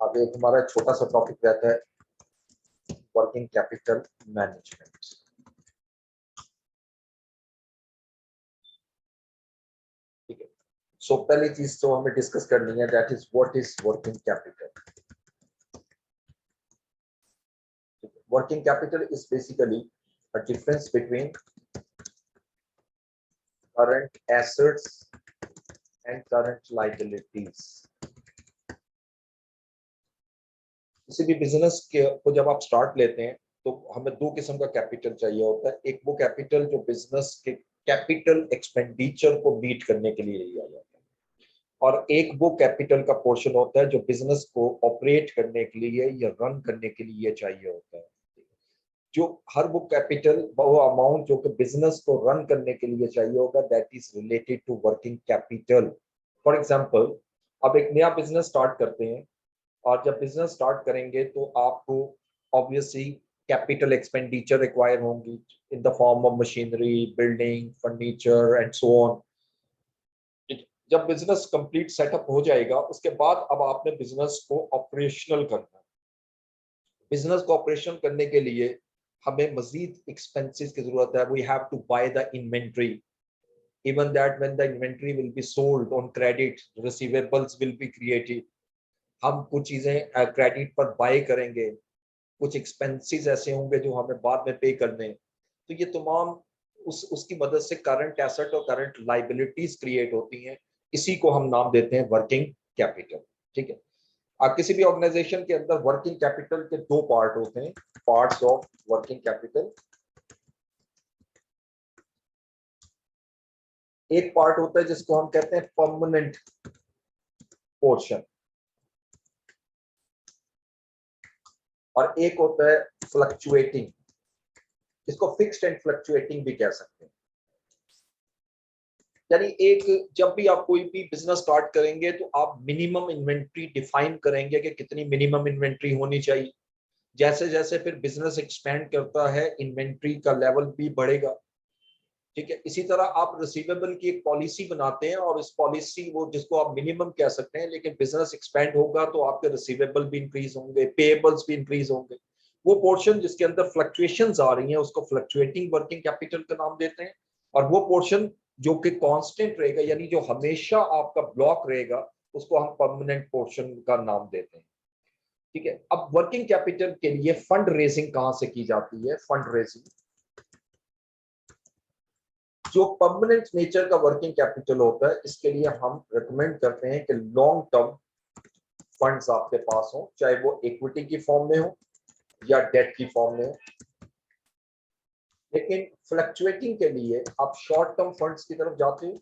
आगे एक हमारा छोटा सा टॉपिक रहता है वर्किंग कैपिटल मैनेजमेंट। ठीक है, सो पहली चीज जो हमें डिस्कस करनी है that is what is working capital. Working capital is basically a difference between current assets and current liabilities। किसी भी बिजनेस को जब आप स्टार्ट लेते हैं तो हमें दो किस्म का कैपिटल चाहिए होता है। एक वो कैपिटल जो बिजनेस के कैपिटल एक्सपेंडिचर को मीट करने के लिए लिया जाता है, और एक वो कैपिटल का पोर्शन होता है जो बिजनेस को ऑपरेट करने के लिए या रन करने के लिए चाहिए होता है। जो हर वो कैपिटल, वो अमाउंट जो कि बिजनेस को रन करने के लिए चाहिए होगा, that is related to working capital. For example, आप एक नया बिजनेस स्टार्ट करते हैं, और जब बिजनेस स्टार्ट करेंगे तो आपको ऑब्वियसली कैपिटल एक्सपेंडिचर रिक्वायर होंगी in the form of machinery, building, furniture and so on. जब बिजनेस कंप्लीट सेटअप हो जाएगा उसके बाद अब आपने बिजनेस को ऑपरेशनल करना है। बिजनेस को ऑपरेशन करने के लिए हमें मजीद एक्सपेंसेस की जरूरत है। We have to buy the inventory, even that when the inventory will be sold on credit, receivables will be created। हम कुछ चीजें क्रेडिट पर बाय करेंगे, कुछ एक्सपेंसेस ऐसे होंगे जो हमें बाद में पे करने हैं। तो ये तमाम उसकी मदद से करंट एसेट और करंट लाइबिलिटीज क्रिएट होती हैं। इसी को हम नाम देते हैं वर्किंग कैपिटल। ठीक है, किसी भी ऑर्गेनाइजेशन के अंदर वर्किंग कैपिटल के दो पार्ट होते हैं, पार्ट्स ऑफ वर्किंग कैपिटल। एक पार्ट होता है जिसको हम कहते हैं परमानेंट पोर्शन, और एक होता है फ्लक्चुएटिंग, इसको फिक्स्ड एंड फ्लक्चुएटिंग भी कह सकते हैं। यानी एक, जब भी आप कोई भी बिजनेस स्टार्ट करेंगे तो आप मिनिमम इन्वेंट्री डिफाइन करेंगे कि कितनी मिनिमम इन्वेंट्री होनी चाहिए। जैसे जैसे फिर बिजनेस एक्सपेंड करता है इन्वेंट्री का लेवल भी बढ़ेगा। ठीक है, इसी तरह आप रिसीवेबल की एक पॉलिसी बनाते हैं, और इस पॉलिसी वो जिसको आप मिनिमम कह सकते हैं, लेकिन बिजनेस एक्सपेंड होगा तो आपके रिसीवेबल भी इंक्रीज होंगे, पेएबल्स भी इंक्रीज होंगे। वो पोर्शन जिसके अंदर फ्लक्चुएशंस आ रही हैं उसको फ्लक्चुएटिंग वर्किंग कैपिटल का नाम देते हैं, और वो पोर्शन जो कि कांस्टेंट रहेगा, यानी जो हमेशा आपका ब्लॉक रहेगा, उसको हम परमानेंट पोर्शन का नाम देते हैं। ठीक है, अब वर्किंग कैपिटल के लिए फंड रेजिंग कहां से की जाती है? फंड रेजिंग, जो परमानेंट नेचर का वर्किंग कैपिटल होता है, इसके लिए हम रिकमेंड करते हैं कि लॉन्ग टर्म फंड्स आपके पास हो, चाहे वो इक्विटी की फॉर्म में हो या डेट की फॉर्म में हो। लेकिन फ्लक्चुएटिंग के लिए आप शॉर्ट टर्म फंड्स की तरफ जाते हो,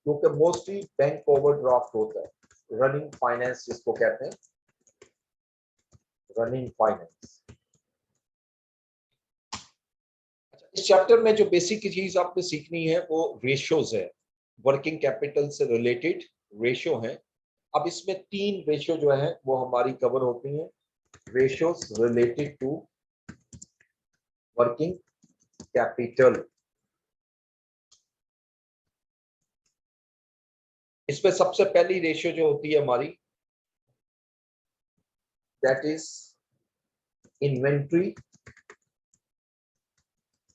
क्योंकि मोस्टली बैंक ओवरड्राफ्ट होता है, रनिंग फाइनेंस जिसको कहते हैं, रनिंग फाइनेंस। इस चैप्टर में जो बेसिक चीज आपको सीखनी है वो रेशियोज है, वर्किंग कैपिटल से रिलेटेड रेशियो है। अब इसमें तीन रेशियो जो है वो हमारी कवर होती हैं, ratios related to working capital. इसमें सबसे पहली रेशियो जो होती है हमारी, that is inventory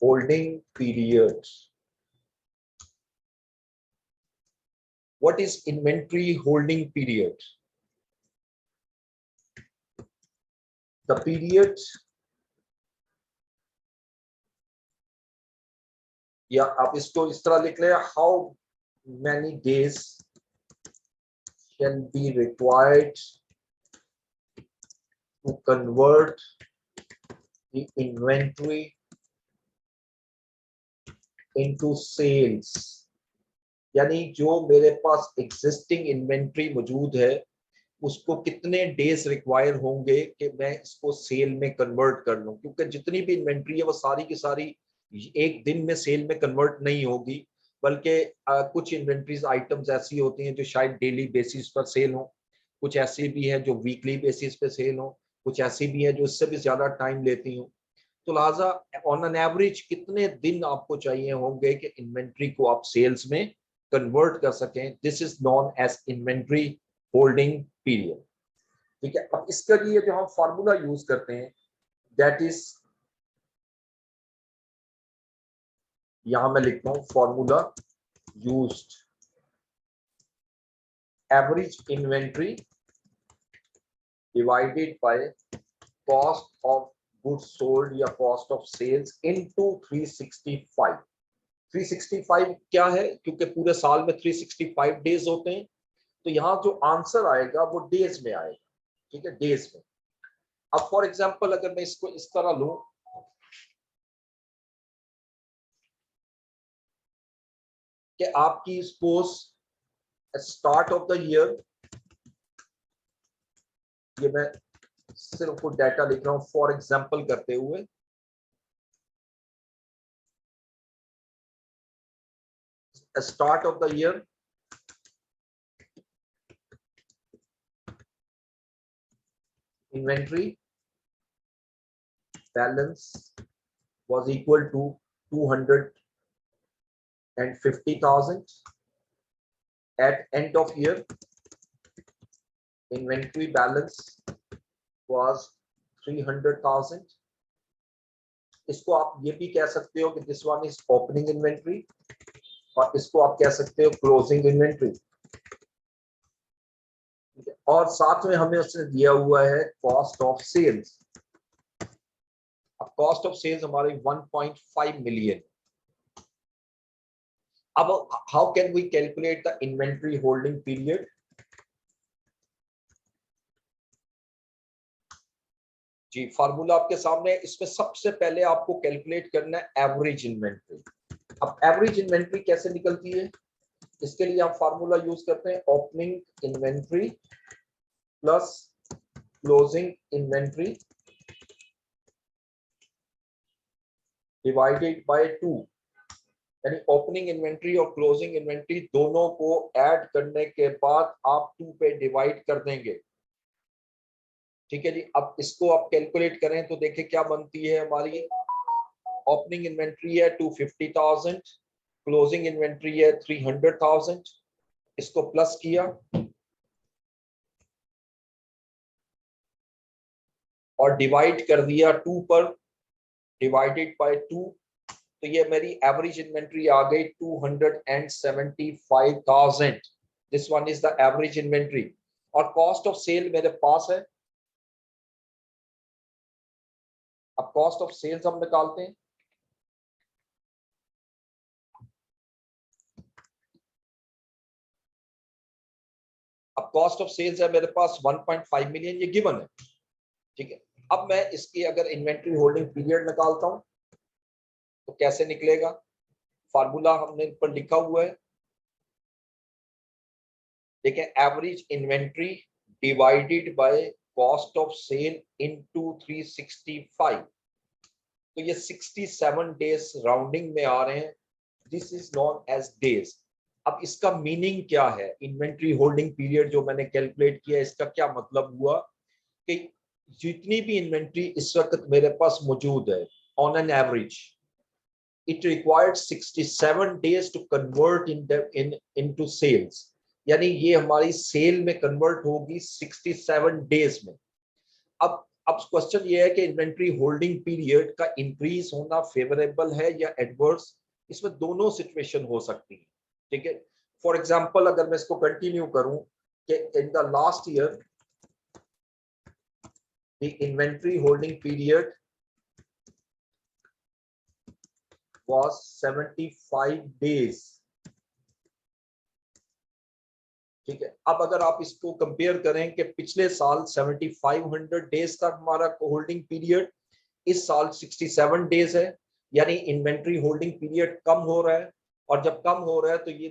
holding period. What is inventory holding period? The period, या आप इसको इस तरह लिख लें, how many days can be required to convert the inventory into sales। यानी जो मेरे पास एग्जिस्टिंग इन्वेंट्री मौजूद है उसको कितने डेज रिक्वायर होंगे कि मैं इसको सेल में कन्वर्ट कर लूं, क्योंकि जितनी भी इन्वेंट्री है वो सारी की सारी एक दिन में सेल में कन्वर्ट नहीं होगी, बल्कि कुछ इन्वेंट्रीज आइटम्स ऐसी होती हैं जो शायद डेली बेसिस पर सेल हो, कुछ ऐसी भी है जो वीकली बेसिस पे सेल हो, कुछ ऐसी भी है जो इससे भी ज्यादा टाइम लेती हो। तो लिहाजा ऑन एन एवरेज कितने दिन आपको चाहिए होंगे कि इन्वेंट्री को आप सेल्स में कन्वर्ट कर सकें? This is known as inventory holding period. ठीक है, अब इसके लिए जो हम फॉर्मूला यूज करते हैं दैट इज, यहां मैं लिखता हूं formula used, average inventory divided by cost of goods sold या कॉस्ट ऑफ सेल्स इनटू 365। 365 क्या है, क्योंकि पूरे साल में 365 डेज होते हैं, तो यहाँ जो आंसर आएगा वो डेज में आएगा। ठीक है, डेज में। अब फॉर एग्जांपल अगर मैं इसको इस तरह लूं कि आपकी suppose start of the year, ये मैं सिर्फ कुछ डाटा लिख रहा हूं फॉर एग्जांपल करते हुए, start of the year inventory balance was equal to 250,000. At end of year, inventory balance was 300,000. इसको आप ये भी कह सकते हो कि this one is opening inventory, और इसको आप कह सकते हो क्लोजिंग इन्वेंट्री। और साथ में हमें उसने दिया हुआ है कॉस्ट ऑफ सेल्स। अब कॉस्ट ऑफ सेल्स हमारी 1.5 मिलियन। अब how can we calculate the inventory holding period? जी, फार्मूला आपके सामने। इसमें सबसे पहले आपको कैलकुलेट करना है एवरेज इन्वेंट्री। अब एवरेज इन्वेंट्री कैसे निकलती है, इसके लिए आप फार्मूला यूज करते हैं opening inventory plus closing inventory divided by 2। यानी ओपनिंग इन्वेंट्री और क्लोजिंग इन्वेंट्री दोनों को ऐड करने के बाद आप 2 पे डिवाइड कर देंगे। ठीक है जी, अब इसको आप कैलकुलेट करें तो देखिए क्या बनती है हमारी। ओपनिंग इन्वेंट्री है 250,000, क्लोजिंग इन्वेंट्री है 300,000। इसको प्लस किया और डिवाइड कर दिया 2 पर, डिवाइडेड बाय 2, तो ये मेरी एवरेज इन्वेंट्री आ गई 275,000। This one is the average inventory. और कॉस्ट ऑफ सेल मेरे पास है। अब कॉस्ट ऑफ सेल्स हम निकालते हैं। अब कॉस्ट ऑफ सेल्स है मेरे पास 1.5 मिलियन, ये गिवन है। ठीक है, अब मैं इसकी अगर इन्वेंट्री होल्डिंग पीरियड निकालता हूं तो कैसे निकलेगा? फार्मूला हमने पर लिखा हुआ है, देखिए average inventory divided by cost of sale into 365। तो ये 67 डेज राउंडिंग में आ रहे हैं। This is known as days. अब इसका मीनिंग क्या है? इन्वेंट्री होल्डिंग पीरियड जो मैंने कैलकुलेट किया, इसका क्या मतलब हुआ कि जितनी भी इन्वेंट्री इस वक्त मेरे पास मौजूद है on an average, it required 67 days to convert into sales। यानी ये हमारी सेल में कन्वर्ट होगी 67 डेज में। अब क्वेश्चन ये है कि इन्वेंट्री होल्डिंग पीरियड का इंक्रीज होना फेवरेबल है या एडवर्स? इसमें दोनों सिचुएशन हो सकती है। ठीक है, फॉर एग्जांपल अगर मैं इसको कंटिन्यू करूं कि in the last year the inventory holding period was 75 days। ठीक है, अब अगर आप इसको कंपेयर करें कि पिछले साल 7500 डेज तक हमारा होल्डिंग पीरियड, इस साल 67 डेज है, यानी इन्वेंट्री होल्डिंग पीरियड कम हो रहा है। और जब कम हो रहा है तो ये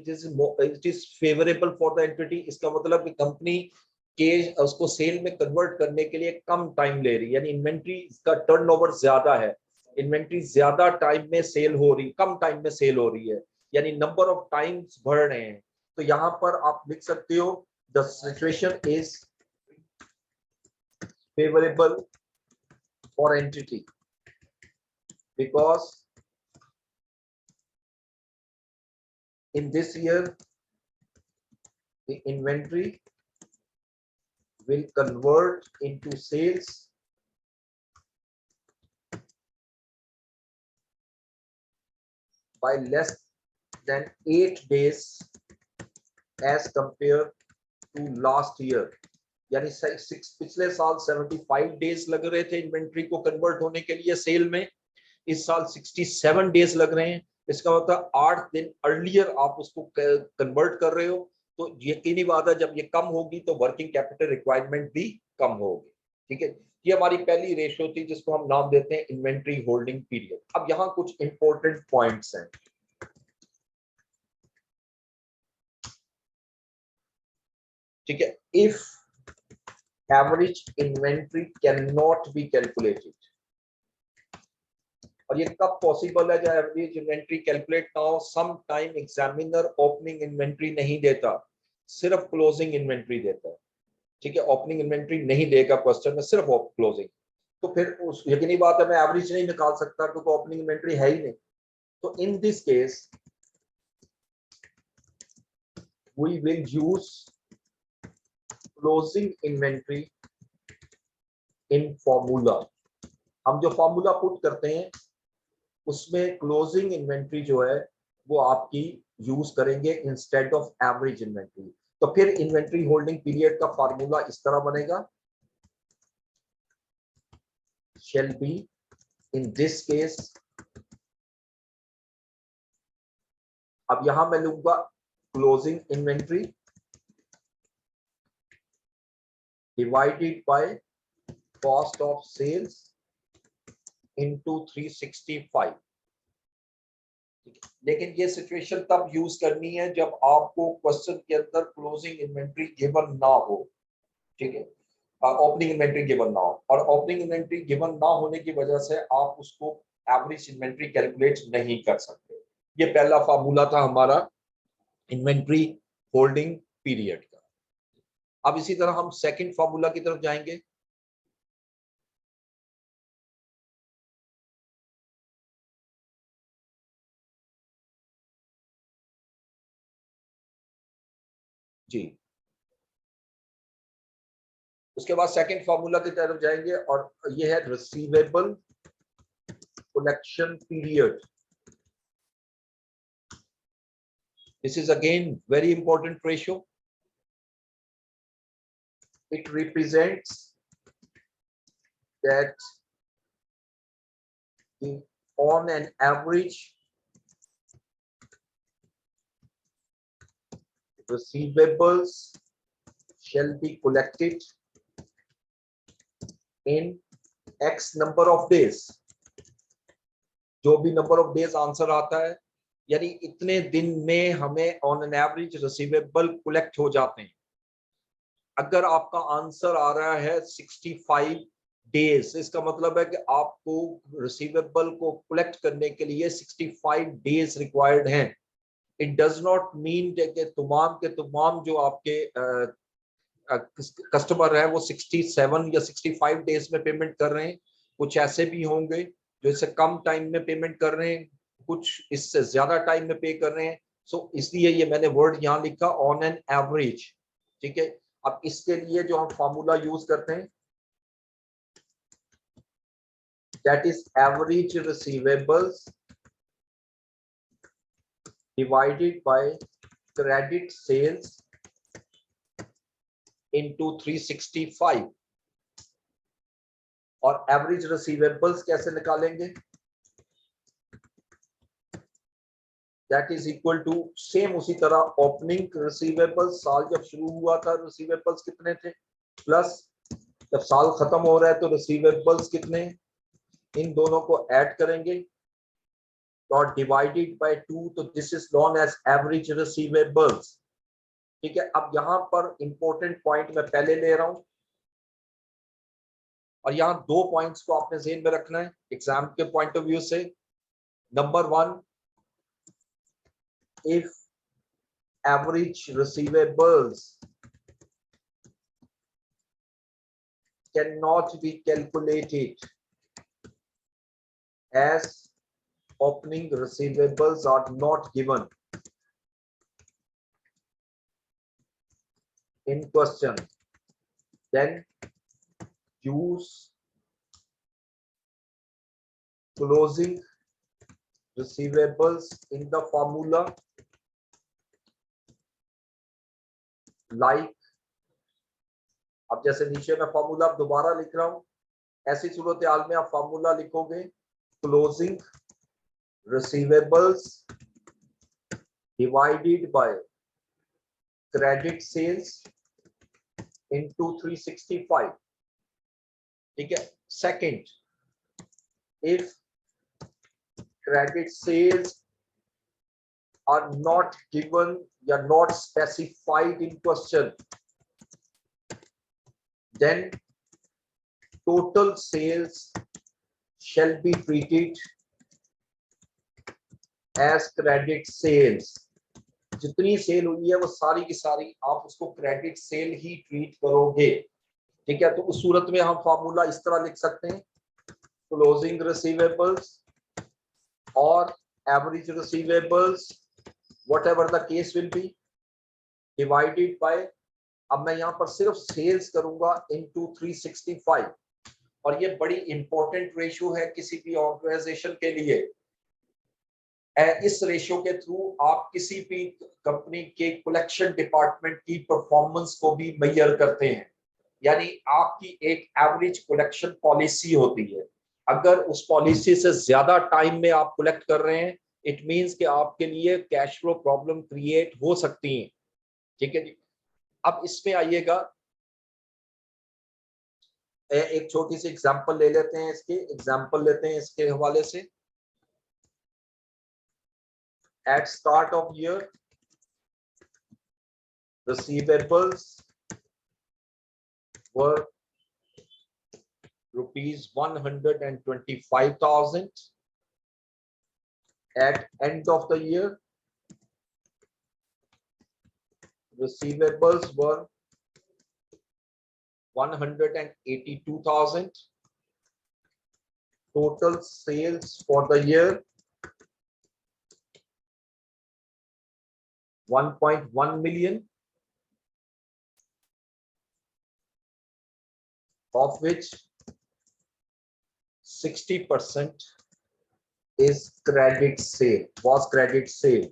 it is favourable for the entity. इसका मतलब कि कंपनी के उसको सेल में कन्वर्ट करने के लिए कम टाइम ले रही है, यानी इन्वेंट्री का टर्नओवर ज्यादा है, इन्वेंट्री ज्यादा टाइम में सेल हो रही, कम टाइम में सेल हो रही है, यानी नंबर ऑफ टाइम्स बढ़ रहे हैं। तो यहां पर आप लिख सकते हो the situation is favourable for entity because in this year the inventory will convert into sales by less than 8 days as compared to last year। यानी पिछले साल 75 डेज लग रहे थे इन्वेंट्री को कन्वर्ट होने के लिए सेल में, इस साल 67 डेज लग रहे हैं। इसका मतलब 8 दिन अर्लियर आप उसको कन्वर्ट कर रहे हो, तो यकीनी बात है जब ये कम होगी तो वर्किंग कैपिटल रिक्वायरमेंट भी कम होगी। ठीक है, ये हमारी पहली रेशियो थी जिसको हम नाम देते हैं इन्वेंट्री होल्डिंग पीरियड। अब यहाँ कुछ इंपॉर्टेंट पॉइंट्स हैं। ठीक है, if average inventory can not be calculated, और ये कब पॉसिबल है जब एवरेज इन्वेंट्री कैलकुलेट ना हो? Some time examiner opening inventory नहीं देता, सिर्फ क्लोजिंग इन्वेंट्री देता है। ठीक है, ओपनिंग इन्वेंट्री नहीं देगा क्वेश्चन में, सिर्फ क्लोजिंग। तो फिर उस यकीनी बात है मैं एवरेज नहीं निकाल सकता क्योंकि ओपनिंग इन्वेंट्री है ही नहीं। तो in this case we will use closing inventory in formula. हम जो फॉर्मूला पुट करते हैं उसमें क्लोजिंग इन्वेंट्री जो है वो आपकी यूज करेंगे इंस्टेड ऑफ एवरेज इन्वेंट्री। तो फिर इन्वेंट्री होल्डिंग पीरियड का फॉर्मूला इस तरह बनेगा, shall be in this case। अब यहां मैं लूंगा closing inventory divided by cost of sales into 365। लेकिन ये सिचुएशन तब यूज करनी है जब आपको क्वेश्चन के अंदर क्लोजिंग इन्वेंट्री गिवन ना हो। ठीक है, ओपनिंग इन्वेंट्री गिवन ना हो, और ओपनिंग इन्वेंट्री गिवन ना होने की वजह से आप उसको एवरेज इन्वेंट्री कैलकुलेट नहीं कर सकते। ये पहला फार्मूला था हमारा इन्वेंट्री होल्डिंग पीरियड का। अब इसी तरह हम सेकंड फार्मूला की तरफ जाएंगे। जी, उसके बाद सेकंड फार्मूला की तरफ जाएंगे और ये है receivable collection period. This is again very important ratio. It represents that on an average receivables shall be collected in X number of days। जो भी नंबर ऑफ डेज आंसर आता है, यानी इतने दिन में हमें on an average receivable collect हो जाते हैं। अगर आपका आंसर आ रहा है 65 डेज, इसका मतलब है कि आपको रिसीवेबल को कलेक्ट करने के लिए 65 डेज रिक्वायर्ड हैं। इट डज नॉट मीन कि तमाम के तमाम जो आपके कस्टमर है वो 67 या 65 डेज में पेमेंट कर रहे हैं। कुछ ऐसे भी होंगे जो इससे कम टाइम में पेमेंट कर रहे हैं, कुछ इससे ज्यादा टाइम में पे कर रहे हैं। सो इसलिए ये मैंने वर्ड यहाँ लिखा ऑन एन एवरेज। ठीक है, अब इसके लिए जो हम फॉर्मूला यूज करते हैं that is average receivables divided by credit sales into 365। और एवरेज रिसीवेबल्स कैसे निकालेंगे? That is equal to same उसी तरह ओपनिंग रिसीवेबल्स, साल जब शुरू हुआ था रिसीवेबल्स कितने थे, प्लस जब साल खत्म हो रहा है तो रिसीवेबल्स कितने, इन दोनों को ऐड करेंगे और डिवाइडेड बाय 2, तो this is known as average receivables. ठीक है, अब यहां पर इंपॉर्टेंट पॉइंट मैं पहले ले रहा हूं, और यहां दो पॉइंट्स को आपने ज़हन में रखना है एग्जाम के पॉइंट ऑफ व्यू से। Number 1, if average receivables cannot be calculated as opening receivables are not given in question, then use closing receivables in the formula like, अब जैसे नीचे मैं फॉर्मूला दोबारा लिख रहा हूं, ऐसी सूरत हाल में आप फॉर्मूला लिखोगे closing receivables divided by credit sales into 365. ठीक है. Second, if credit sales are not given या not specified in question, then total sales shall be treated as credit sales. जितनी सेल हुई है वो सारी की सारी आप उसको क्रेडिट सेल ही ट्रीट करोगे. ठीक है. तो उस सूरत में हम फॉर्मूला इस तरह लिख सकते हैं, क्लोजिंग रिसीवेबल्स और average receivables whatever the case will be divided by, अब मैं यहां पर सिर्फ सेल्स करूंगा into 365. और ये बड़ी इंपॉर्टेंट रेशियो है किसी भी ऑर्गेनाइजेशन के लिए. इस रेशियो के थ्रू आप किसी भी कंपनी के कलेक्शन डिपार्टमेंट की परफॉर्मेंस को भी मेजर करते हैं. यानी आपकी एक एवरेज कलेक्शन पॉलिसी होती है. अगर उस पॉलिसी से ज्यादा टाइम में आप कलेक्ट कर रहे हैं, इट मींस कि आपके लिए कैश फ्लो प्रॉब्लम क्रिएट हो सकती है. ठीक है जी. अब इसमें आइएगा, एक छोटी सी एग्जांपल ले लेते हैं. इसके हवाले से. At start of year, receivables were rupees 125,000. At end of the year, receivables were 182,000. Total sales for the year 1.1 million, of which 60% is credit sale, was credit sale.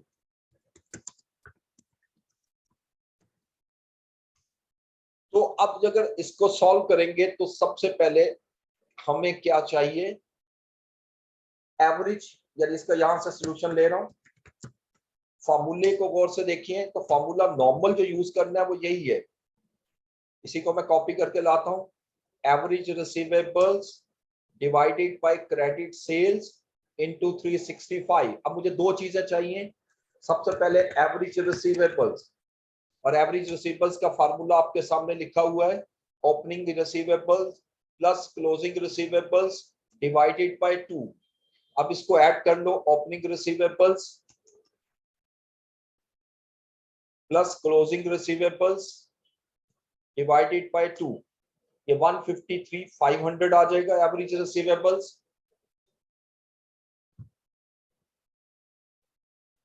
तो अब अगर इसको सॉल्व करेंगे तो सबसे पहले हमें क्या चाहिए, एवरेज, यानी इसका यहां से सॉल्यूशन ले रहा हूं. फॉर्मूले को गौर से देखिए तो फॉर्मूला नॉर्मल जो यूज करना है वो यही है. इसी को मैं कॉपी करके लाता हूं. Average receivables divided by credit sales into 365. अब मुझे दो चीजें चाहिए. सबसे पहले एवरेज रिसीवेबल्स, और एवरेज रिसीवेबल्स का फार्मूला आपके सामने लिखा हुआ है, opening receivables plus closing receivables divided by 2. अब इसको ऐड कर लो, opening receivables plus closing receivables divided by 2. ये 153,500 आ जाएगा एवरेज रिसीवेबल्स.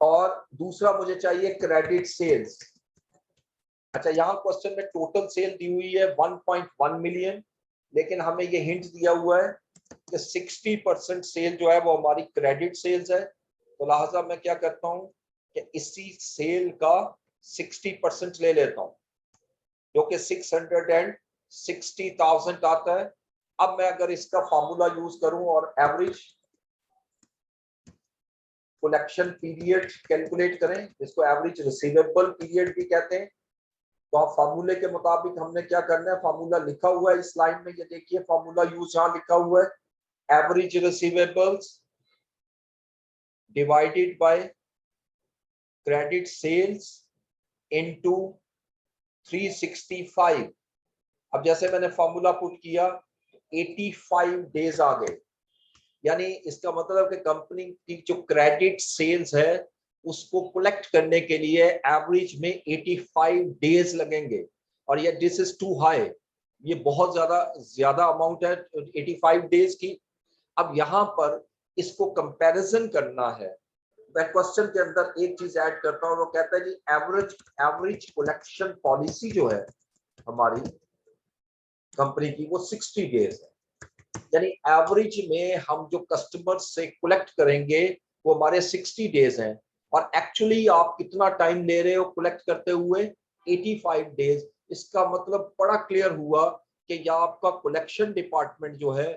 और दूसरा मुझे चाहिए क्रेडिट सेल्स. अच्छा, यहाँ क्वेश्चन में टोटल सेल दी हुई है 1.1 मिलियन, लेकिन हमें ये हिंट दिया हुआ है कि 60% सेल जो है वो हमारी क्रेडिट सेल्स है. तो लिहाजा मैं क्या करता हूँ कि इसी सेल का 60% ले लेता हूँ, जो कि 660,000 आता है. अब मैं अगर इसका फॉर्मूला यूज करूं और एवरेज कलेक्शन पीरियड कैलकुलेट करें, जिसको एवरेज रिसीवेबल पीरियड भी कहते हैं, तो आप फॉर्मूले के मुताबिक हमने क्या करना है, फॉर्मूला लिखा हुआ है इस लाइन में, ये देखिए फॉर्मूला यूज यहां लिखा हुआ है, average receivables divided by credit sales into 365. अब जैसे मैंने फॉर्मूला पुट किया, 85 डेज आ गए. यानी इसका मतलब कि कंपनी की जो क्रेडिट सेल्स है उसको कलेक्ट करने के लिए एवरेज में 85 डेज लगेंगे. और ये दिस इज टू हाई, ये बहुत ज्यादा अमाउंट है 85 डेज की. अब यहाँ पर इसको कंपैरिजन करना है. मैं क्वेश्चन के अंदर एक चीज ऐड करता हूँ, वो कहता है कि एवरेज कलेक्शन पॉलिसी जो है हमारी, कंपनी की वो 60 डेज है। यानी एवरेज में हम जो कस्टमर से कलेक्ट करेंगे वो हमारे 60 डेज हैं, और एक्चुअली आप कितना टाइम ले रहे हो कलेक्ट करते हुए, 85 डेज। इसका मतलब बड़ा क्लियर हुआ कि या आपका कलेक्शन डिपार्टमेंट जो है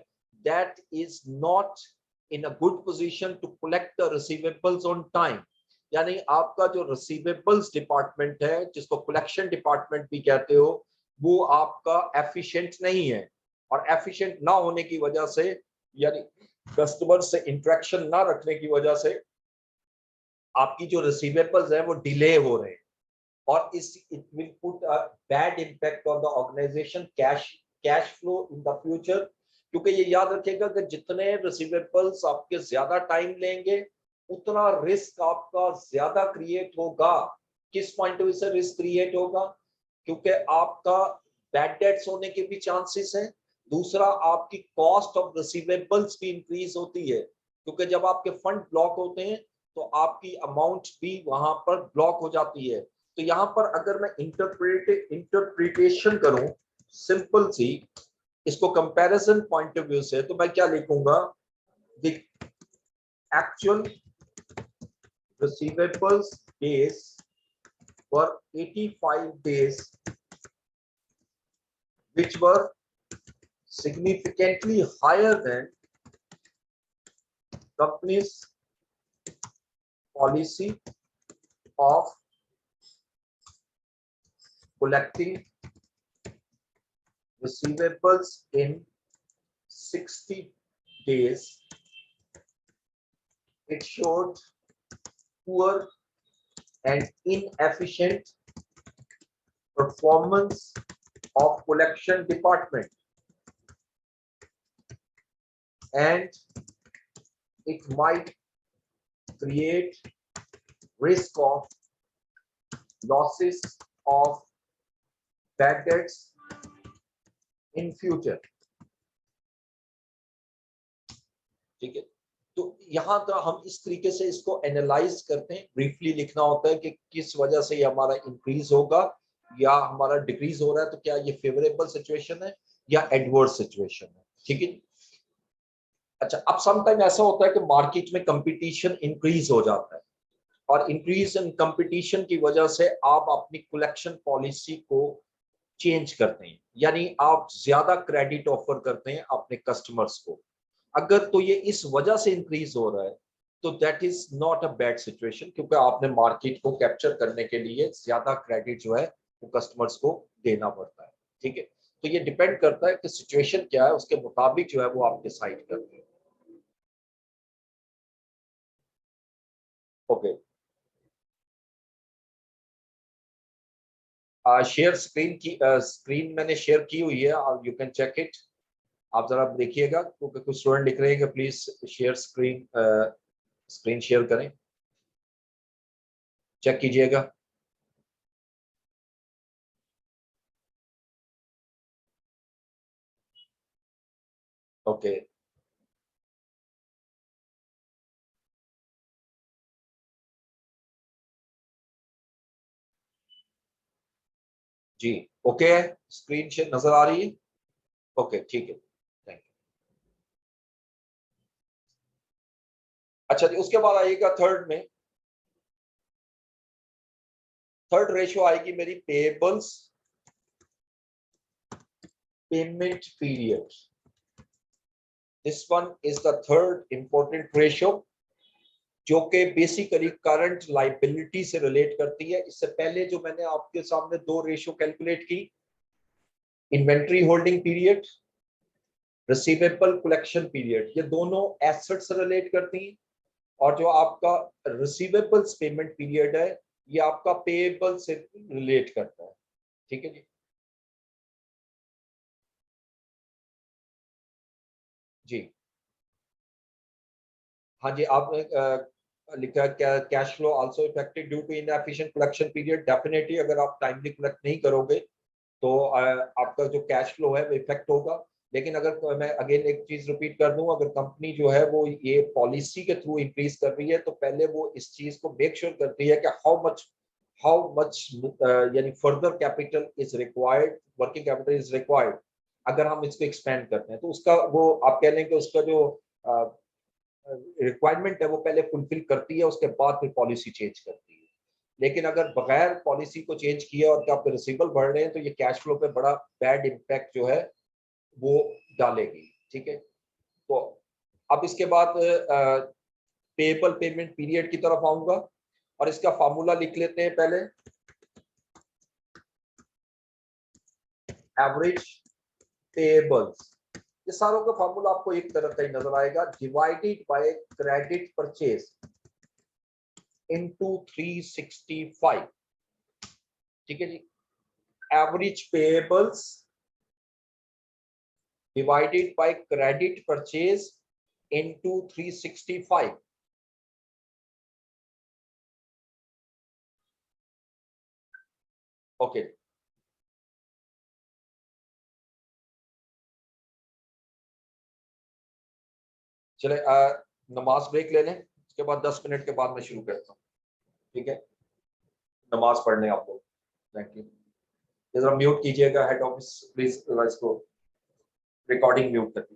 that is not in a good position to collect the receivables on time. यानी आपका जो रिसीवेबल्स डिपार्टमेंट है, जिसको कलेक्शन डिपार्टमेंट भी कहते हो, वो आपका एफिशिएंट नहीं है। और एफिशिएंट ना होने की वजह से, यानी कस्टमर से इंटरेक्शन ना रखने की वजह से आपकी जो रिसीवेबल्स है वो डिले हो रहे हैं, और इस it will put a bad impact on the organisation cash flow in the future. क्योंकि ये याद रखिएगा कि जितने रिसीवेबल्स आपके ज्यादा टाइम लेंगे उतना रिस्क आपका ज्यादा क्रिएट होगा। किस पॉइंट ऑफ व्यू से रिस्क क्रिएट होगा? क्योंकि आपका बैड डेट्स होने के भी चांसेस हैं। दूसरा, आपकी कॉस्ट ऑफ रिसीवेबल्स भी इंक्रीज होती है, क्योंकि जब आपके फंड ब्लॉक होते हैं तो आपकी अमाउंट भी वहां पर ब्लॉक हो जाती है। तो यहाँ पर अगर मैं इंटरप्रिटेशन करूं सिंपल सी, इसको कंपैरिजन पॉइंट ऑफ व्यू से, तो मैं क्या लिखूंगा? The actual receivables days were 85 days, which were significantly higher than company's policy of collecting receivables in 60 days. It showed poor and inefficient performance of collection department, and it might create risk of losses of bad debts in future। ठीक है, तो यहाँ तो हम इस तरीके से इसको एनालाइज करते हैं। ब्रीफली लिखना होता है कि किस वजह से ये हमारा इंक्रीज होगा या हमारा डिक्रीज हो रहा है, तो क्या ये फेवरेबल सिचुएशन है या एडवर्स सिचुएशन है। ठीक है। अच्छा, अब समटाइम ऐसा होता है कि मार्केट में कंपटीशन इंक्रीज हो जाता है, और इंक्रीज इन कंपटीशन की वजह से आप अपनी कलेक्शन पॉलिसी को चेंज करते हैं, यानी आप ज्यादा क्रेडिट ऑफर करते हैं अपने कस्टमर्स को। अगर तो ये इस वजह से इंक्रीज हो रहा है तो that is not a bad situation, क्योंकि आपने मार्केट को कैप्चर करने के लिए ज्यादा क्रेडिट जो है वो कस्टमर्स को देना पड़ता है। ठीक है, तो ये डिपेंड करता है कि सिचुएशन क्या है, उसके मुताबिक जो है वो आप डिसाइड करते हैं। ओके, शेयर स्क्रीन की स्क्रीन मैंने शेयर की हुई है, यू कैन चेक इट। आप जरा देखिएगा, क्योंकि कुछ स्टूडेंट लिख रहे हैं कि please share screen, screen share करें, चेक कीजिएगा। ओके जी, ओके है, स्क्रीन शेयर नजर आ रही है? ओके ठीक है, थैंक यू। अच्छा जी, उसके बाद आइएगा थर्ड में। थर्ड रेशियो आएगी मेरी payables payment period. This one is the third important ratio, जो कि बेसिकली करंट लाइबिलिटी से रिलेट करती है। इससे पहले जो मैंने आपके सामने दो रेशियो कैलकुलेट की, inventory holding period, receivable collection period, ये दोनों एसेट से रिलेट करती हैं। और जो आपका रिसीवेबल्स पेमेंट पीरियड है, ये आपका पेएबल से रिलेट करता है। ठीक है जी। जी हाँ जी, आपने लिखा क्या, cash flow also affected due to inefficient collection period. Definitely अगर आप टाइमली कलेक्ट नहीं करोगे तो आपका जो कैश फ्लो है वो इफेक्ट होगा। लेकिन अगर मैं अगेन एक चीज रिपीट कर दूं, अगर कंपनी जो है वो ये पॉलिसी के थ्रू इंक्रीज कर रही है, तो पहले वो इस चीज को मेक श्योर करती है कि हाउ मच यानी further capital is required, working capital is required. अगर हम इसको एक्सपेंड करते हैं तो उसका वो आप कह लें कि उसका जो रिक्वायरमेंट है वो पहले फुलफिल करती है, उसके बाद फिर पॉलिसी चेंज करती है। लेकिन अगर बगैर पॉलिसी को चेंज किया और आपके रिसीवेबल बढ़ रहे हैं तो ये कैश फ्लो पे बड़ा बैड इम्पैक्ट जो है वो डालेगी। ठीक है, तो अब इसके बाद पेएबल पेमेंट पीरियड की तरफ आऊंगा और इसका फार्मूला लिख लेते हैं पहले। एवरेज पेएबल्स, ये सारों का फार्मूला आपको एक तरह का ही नजर आएगा, divided by credit purchase into 365। ठीक है जी, average payables divided by credit purchase into 365। Okay, चले नमाज ब्रेक ले लें, उसके बाद 10 मिनट के बाद मैं शुरू करता हूँ। ठीक है, नमाज पढ़ लें आप लोग। Thank you. ये जरा म्यूट कीजिएगा हेड ऑफिस प्लीज, इसको रिकॉर्डिंग म्यूट कर दीजिए।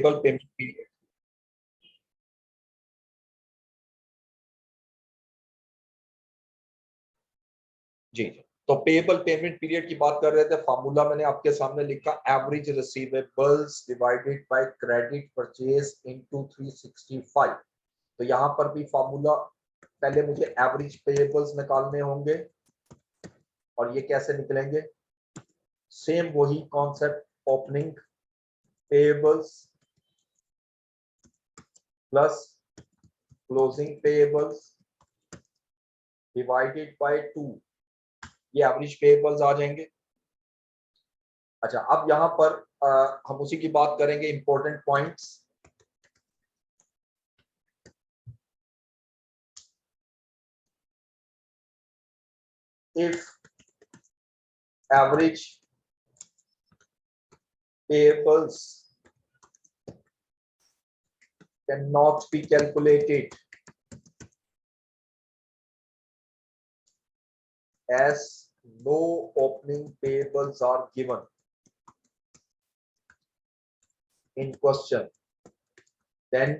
Payment period. जी जी, तो पेएबल पेमेंट पीरियड की बात कर रहे थे। फार्मूला मैंने आपके सामने लिखा, average receivables divided by credit purchase into 365। तो यहाँ पर भी फार्मूला, पहले मुझे एवरेज पेएबल्स निकालने होंगे और ये कैसे निकलेंगे, सेम वही concept, opening payables plus closing payables divided by 2, ये एवरेज पेएबल्स आ जाएंगे। अच्छा, अब यहाँ पर हम उसी की बात करेंगे, important points. If average payables cannot be calculated as no opening payables are given in question, then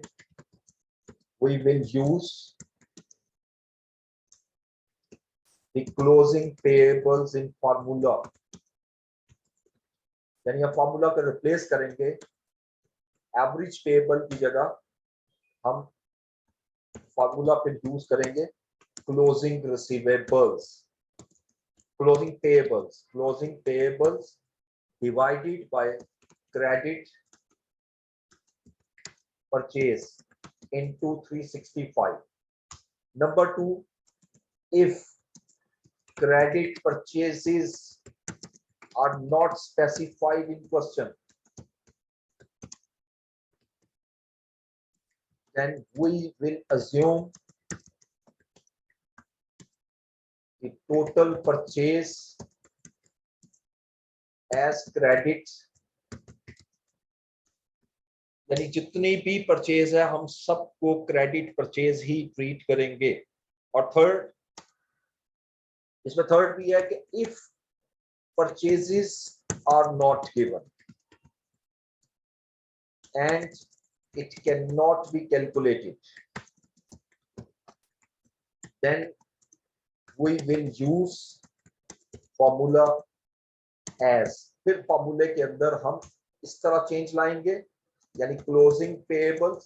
we will use the closing payables in formula। यानी आप फॉर्मूला को रिप्लेस करेंगे, एवरेज पेएबल की जगह हम फॉर्मूला पे यूज करेंगे closing receivables, closing payables divided by credit purchase into 365। Number 2, if credit purchases are not specified in question, then we will assume the total purchase as credit, यानी जितनी भी purchase है हम सबको क्रेडिट परचेज ही treat करेंगे। और third, इसमें third भी है कि if purchases are not given and it cannot be calculated, then we will use formula as। फिर फॉर्मूले के अंदर हम इस तरह चेंज लाएंगे, यानी क्लोजिंग पेएबल्स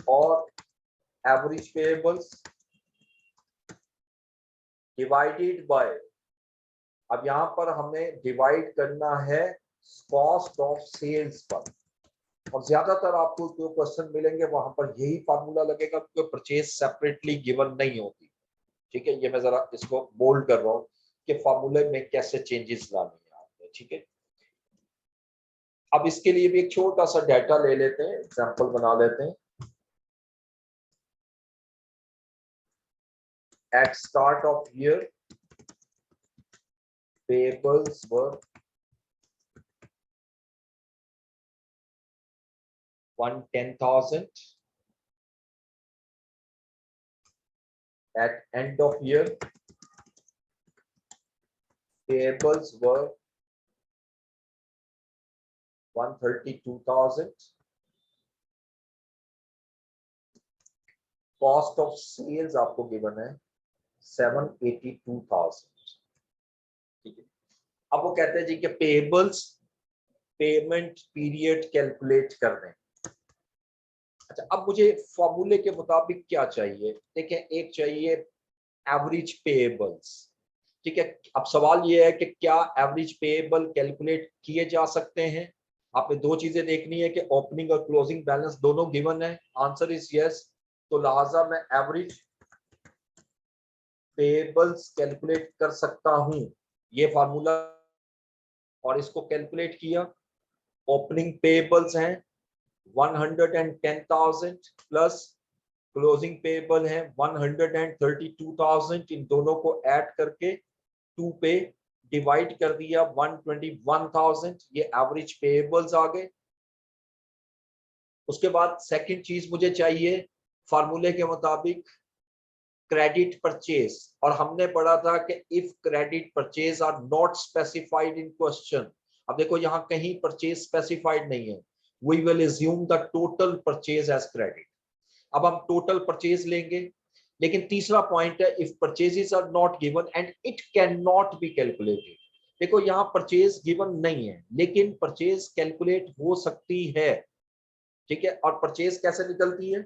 और एवरेज पेएबल्स डिवाइडेड बाय, अब यहां पर हमें डिवाइड करना है कॉस्ट ऑफ सेल्स पर। और ज्यादातर आपको जो क्वेश्चन मिलेंगे वहां पर यही फार्मूला लगेगा, क्योंकि परचेज सेपरेटली गिवन नहीं होती। ठीक है, ये मैं जरा इसको बोल्ड कर रहा हूं कि फार्मूले में कैसे चेंजेस लाने हैं आपने। ठीक है, अब इसके लिए भी एक छोटा सा डाटा ले लेते हैं, एग्जांपल बना लेते हैं। At start of year payables were 110,000, at end of year payables were 132,000, cost of sales आपको गिवन है 782,000। ठीक है, अब वो कहते हैं जी कि पेएबल्स पेमेंट पीरियड कैलकुलेट कर रहे हैं। अच्छा, अब मुझे फॉर्मूले के मुताबिक क्या चाहिए, देखिए एक चाहिए एवरेज पेएबल्स। ठीक है, अब सवाल ये है कि क्या एवरेज पेएबल कैलकुलेट किए जा सकते हैं। आपने दो चीजें देखनी है कि ओपनिंग और क्लोजिंग बैलेंस दोनों गिवन है, आंसर इज यस। तो लिहाजा मैं एवरेज पेएबल्स कैलकुलेट कर सकता हूं, ये फार्मूला, और इसको कैलकुलेट किया। ओपनिंग पेएबल्स हैं 110,000 प्लस क्लोजिंग पेएबल है 132,000, इन दोनों को ऐड करके 2 पे डिवाइड कर दिया 121,000, ये एवरेज पेएबल्स आ गए। उसके बाद सेकंड चीज मुझे चाहिए फार्मूले के मुताबिक क्रेडिट परचेज, और हमने पढ़ा था कि if credit purchase are not specified in question, अब देखो यहाँ कहीं परचेज स्पेसिफाइड नहीं है, we will assume the total purchase as credit. अब हम टोटल परचेज लेंगे, लेकिन तीसरा पॉइंट है if purchases are not given and it can not be calculated. देखो यहाँ परचेज गिवन नहीं है लेकिन परचेज कैलकुलेट हो सकती है, ठीक है। और परचेज कैसे निकलती है,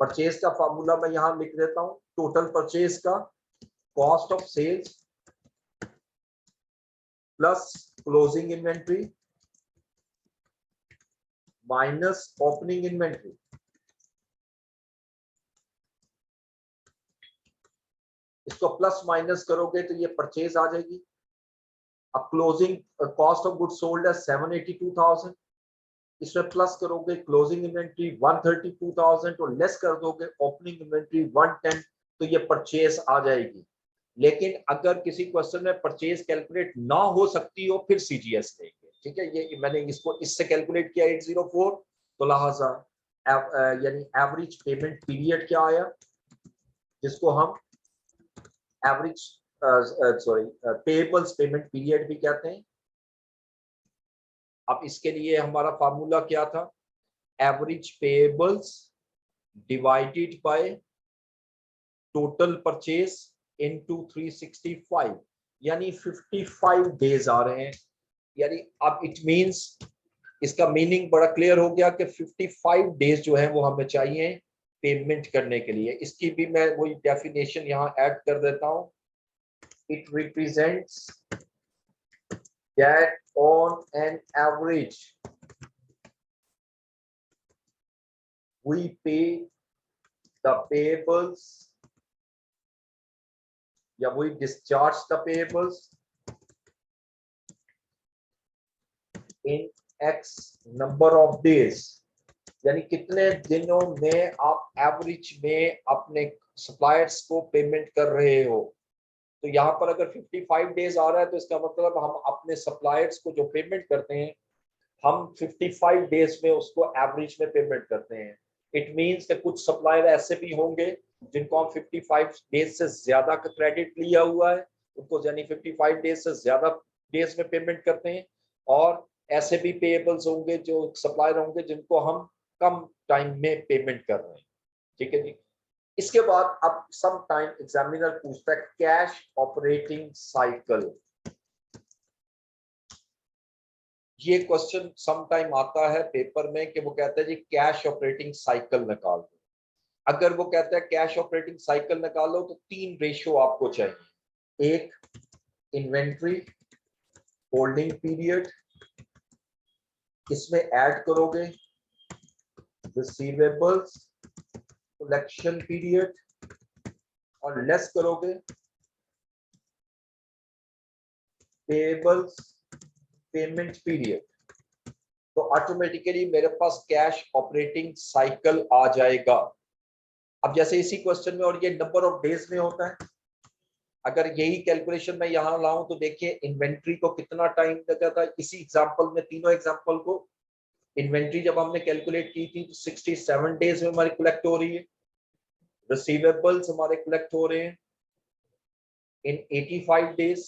परचेज का फॉर्मूला मैं यहां लिख देता हूं, टोटल परचेज का cost of sales plus closing inventory minus opening inventory. इसको प्लस माइनस करोगे तो ये परचेज आ जाएगी। अब closing cost of good sold है 782,000, इसमें प्लस करोगे क्लोजिंग इन्वेंट्री 132,000 और लेस कर दोगे ओपनिंग इन्वेंट्री 110, तो ये परचेज आ जाएगी। लेकिन अगर किसी क्वेश्चन में परचेज कैलकुलेट ना हो सकती हो फिर सीजीएस लेंगे, ठीक है। ये मैंने इसको इससे कैलकुलेट किया 804, तो लिहाजा यानी एवरेज पेमेंट पीरियड क्या आया, जिसको हम average sorry payables payment period भी कहते हैं। अब इसके लिए हमारा फार्मूला क्या था, average payables divided by total purchase into 365, यानी 55 डेज आ रहे हैं। यानी अब इट मींस इसका मीनिंग बड़ा क्लियर हो गया कि 55 डेज जो है वो हमें चाहिए पेमेंट करने के लिए। इसकी भी मैं वही डेफिनेशन यहाँ ऐड कर देता हूँ, it represents that on an average we pay the payables या we discharge the payables in X number of days, यानी कितने दिनों में आप एवरेज में अपने सप्लायर्स को पेमेंट कर रहे हो। तो यहाँ पर अगर 55 डेज आ रहा है तो इसका मतलब हम अपने सप्लायर्स को जो पेमेंट करते हैं हम 55 डेज में उसको एवरेज में पेमेंट करते हैं। इट मींस कि कुछ सप्लायर ऐसे भी होंगे जिनको हम 55 डेज से ज्यादा का क्रेडिट लिया हुआ है, उनको यानी 55 डेज से ज्यादा डेज में पेमेंट करते हैं, और ऐसे भी पेएबल्स होंगे जो सप्लायर होंगे जिनको हम कम टाइम में पेमेंट कर रहे हैं, ठीक है जी। इसके बाद अब सम टाइम एग्जामिनर पूछता है कैश ऑपरेटिंग साइकिल। ये क्वेश्चन सम टाइम आता है पेपर में कि वो कहता है जी कैश ऑपरेटिंग साइकिल निकाल दो। अगर वो कहता है कैश ऑपरेटिंग साइकिल निकालो तो 3 रेशियो आपको चाहिए, एक इन्वेंट्री होल्डिंग पीरियड, इसमें ऐड करोगे रिसीवेबल्स कलेक्शन पीरियड और लेस करोगे पेएबल्स पेमेंट पीरियड, तो ऑटोमेटिकली मेरे पास कैश ऑपरेटिंग साइकिल आ जाएगा। अब जैसे इसी क्वेश्चन में, और ये नंबर ऑफ डेज में होता है, अगर यही कैलकुलेशन मैं यहां लाऊं तो देखिए इन्वेंट्री को कितना टाइम लगा था। इसी एग्जांपल में तीनों एग्जांपल को इन्वेंट्री जब हमने कैलकुलेट की थी तो 67 डेज में हमारी कलेक्ट हो रही है, रिसीवेबल्स हमारे कलेक्ट हो रहे हैं इन 85 डेज,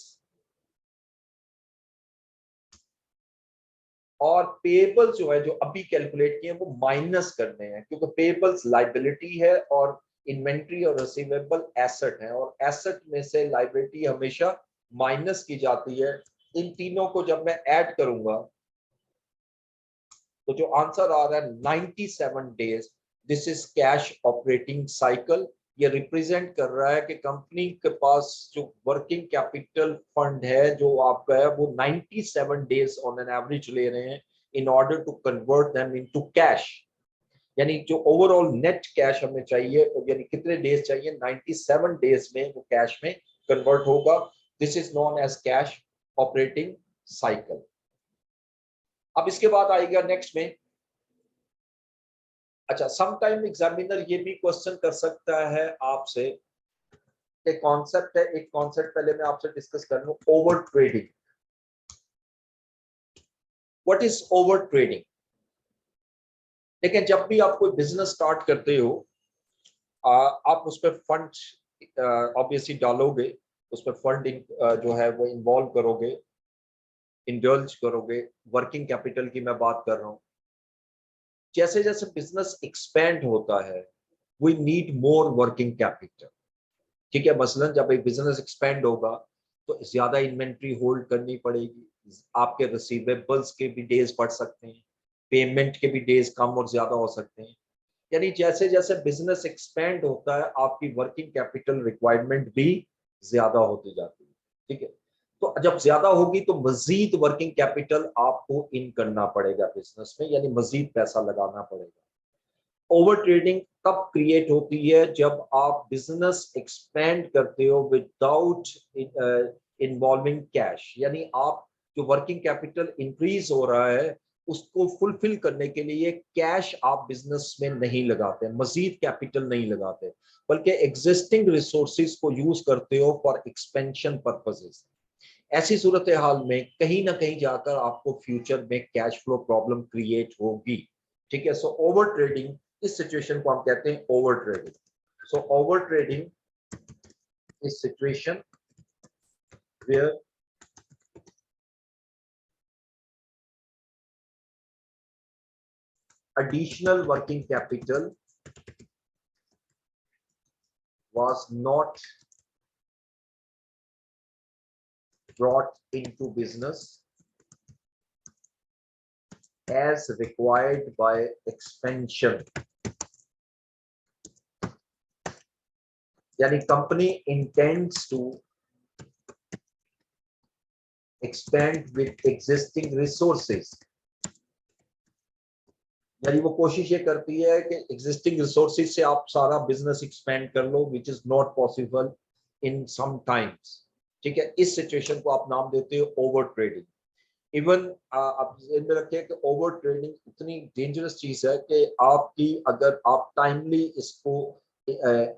और पेबल्स जो है जो अभी कैलकुलेट किए वो माइनस करने हैं, क्योंकि पेबल्स लाइबिलिटी है और इन्वेंट्री और रिसीवेबल एसेट है, और एसेट में से लाइबिलिटी हमेशा माइनस की जाती है। इन तीनों को जब मैं ऐड करूंगा तो जो आंसर आ रहा है 97 days, this is cash operating cycle. ये रिप्रेजेंट कर रहा है कि कंपनी के पास जो वर्किंग कैपिटल फंड है जो आपका है वो 97 डेज ऑन एन एवरेज ले रहे हैं in order to convert them into cash. यानी जो ओवरऑल नेट कैश हमें चाहिए, यानी कितने डेज चाहिए, 97 डेज में वो कैश में कन्वर्ट होगा। This is known as cash operating cycle. अब इसके बाद आएगा नेक्स्ट में, अच्छा समटाइम एग्जामिनर ये भी क्वेश्चन कर सकता है आपसे, एक कॉन्सेप्ट है, एक कॉन्सेप्ट पहले मैं आपसे डिस्कस कर लूं, over trading. What is over trading? लेकिन जब भी आप कोई बिजनेस स्टार्ट करते हो आप उस पर फंड ऑब्वियसली डालोगे, उस पर फंडिंग जो है वो इन्वॉल्व करोगे, इंडल्ज करोगे। वर्किंग कैपिटल की मैं बात कर रहा हूँ। जैसे जैसे बिजनेस एक्सपेंड होता है we need more working capital. ठीक है, मसलन जब एक बिजनेस एक्सपेंड होगा तो ज्यादा इन्वेंट्री होल्ड करनी पड़ेगी, आपके रिसीवेबल्स के भी डेज बढ़ सकते हैं, पेमेंट के भी डेज कम और ज्यादा हो सकते हैं। यानी जैसे जैसे बिजनेस एक्सपेंड होता है आपकी वर्किंग कैपिटल रिक्वायरमेंट भी ज्यादा होती जाती है। ठीक है, तो जब ज्यादा होगी तो मजीद वर्किंग कैपिटल आपको इन करना पड़ेगा बिजनेस में, यानी मजीद पैसा लगाना पड़ेगा। ओवर ट्रेडिंग तब क्रिएट होती है जब आप बिजनेस एक्सपेंड करते हो विदाउट इन्वॉल्विंग कैश, यानी आप जो वर्किंग कैपिटल इंक्रीज हो रहा है उसको फुलफिल करने के लिए कैश आप बिजनेस में नहीं लगाते, मजीद कैपिटल नहीं लगाते, बल्कि एग्जिस्टिंग रिसोर्सेज को यूज करते हो फॉर एक्सपेंशन पर्पसेस। ऐसी सूरत हाल में कहीं ना कहीं जाकर आपको फ्यूचर में कैश फ्लो प्रॉब्लम क्रिएट होगी। ठीक है, सो ओवर ट्रेडिंग, इस सिचुएशन को हम कहते हैं over trading. So over trading इस situation where additional working capital was not brought into business as required by expansion, यानी company intends to expand with existing resources, यानी वो कोशिश ये करती है कि एग्जिस्टिंग रिसोर्सेज से आप सारा बिजनेस एक्सपेंड कर लो, which is not possible in some times. ठीक है, इस सिचुएशन को आप नाम देते हो ओवर ट्रेडिंग। इवन आप इनमें रखिए कि ओवर ट्रेडिंग इतनी डेंजरस चीज है कि आपकी अगर आप टाइमली इसको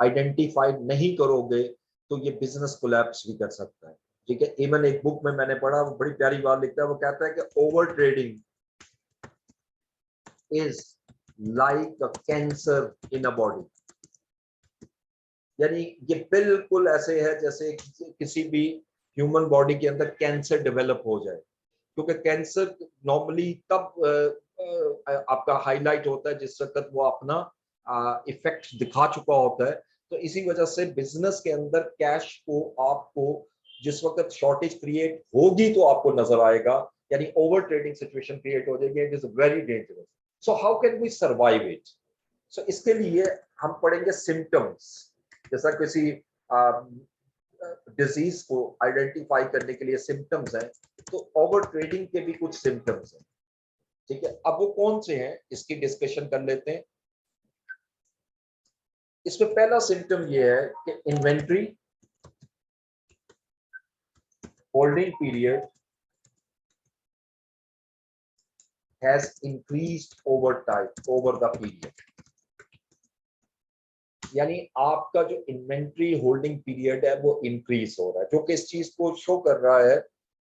आइडेंटिफाई नहीं करोगे तो ये बिजनेस कोलैप्स भी कर सकता है। ठीक है, इवन एक बुक में मैंने पढ़ा, वो बड़ी प्यारी बात लिखता है, वो कहता है कि over trading is like a cancer in a body, यानी ये बिल्कुल ऐसे है जैसे किसी भी ह्यूमन बॉडी के अंदर कैंसर डेवलप हो जाए, क्योंकि कैंसर नॉर्मली तब आपका हाईलाइट होता है जिस वक्त वो अपना इफेक्ट दिखा चुका होता है। तो इसी वजह से बिजनेस के अंदर कैश को आपको जिस वक्त शॉर्टेज क्रिएट होगी तो आपको नजर आएगा, यानी ओवर ट्रेडिंग सिचुएशन क्रिएट हो जाएगी। It is very dangerous. So how can we survive it? So इसके लिए हम पढ़ेंगे सिम्टम्स, जैसा किसी डिजीज को आइडेंटिफाई करने के लिए सिम्टम्स हैं, तो ओवर ट्रेडिंग के भी कुछ सिम्टम्स हैं। ठीक है, अब वो कौन से हैं इसकी डिस्कशन कर लेते हैं। इसमें पहला सिम्टम ये है कि inventory holding period has increased over time, over the period, यानी आपका जो इन्वेंट्री होल्डिंग पीरियड है वो इंक्रीज हो रहा है, जो कि इस चीज को शो कर रहा है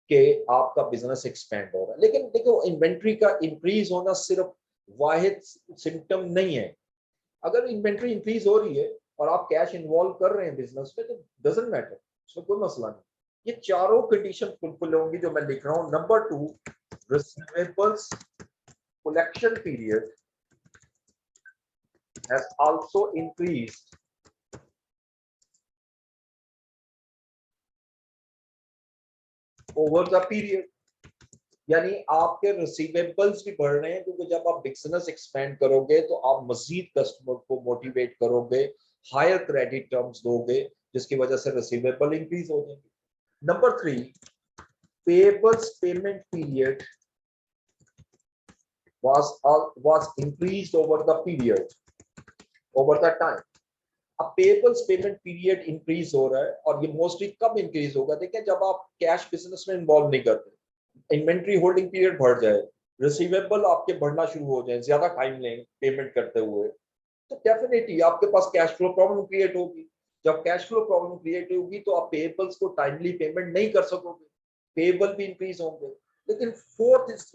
कि आपका बिजनेस एक्सपेंड हो रहा है। लेकिन देखो, इन्वेंट्री का इंक्रीज होना सिर्फ वाहिद सिम्टम नहीं है। अगर इन्वेंट्री इंक्रीज हो रही है और आप कैश इन्वॉल्व कर रहे हैं बिजनेस में तो डजंट मैटर, उसमें कोई मसला नहीं। ये चारों कंडीशन फुलफिल होंगी जो मैं लिख रहा हूं। Number 2, receivables collection period has also increased over the period, यानी आपके रिसीवेबल्स भी बढ़ रहे हैं, क्योंकि जब आप बिजनेस एक्सपेंड करोगे तो आप मजीद कस्टमर को मोटिवेट करोगे, हायर क्रेडिट टर्म्स दोगे, जिसकी वजह से रिसीवेबल इंक्रीज हो जाएंगे। Number 3, payables payment period was increased over the period, over the time। अब पेबल्स पेमेंट पीरियड इंक्रीज हो रहा है, और ये मोस्टली कब इंक्रीज होगा? देखिए, जब आप कैश बिजनेस में इन्वॉल्व नहीं करते, इन्वेंट्री होल्डिंग पीरियड बढ़ जाए, रिसीवेबल आपके बढ़ना शुरू हो जाए, ज्यादा टाइम लें पेमेंट करते हुए, तो डेफिनेटली आपके पास कैश फ्लो प्रॉब्लम क्रिएट होगी। जब कैश फ्लो प्रॉब्लम क्रिएट होगी तो आप पेबल्स को टाइमली पेमेंट नहीं कर सकोगे, पेबल भी इंक्रीज होंगे। लेकिन फोर्थ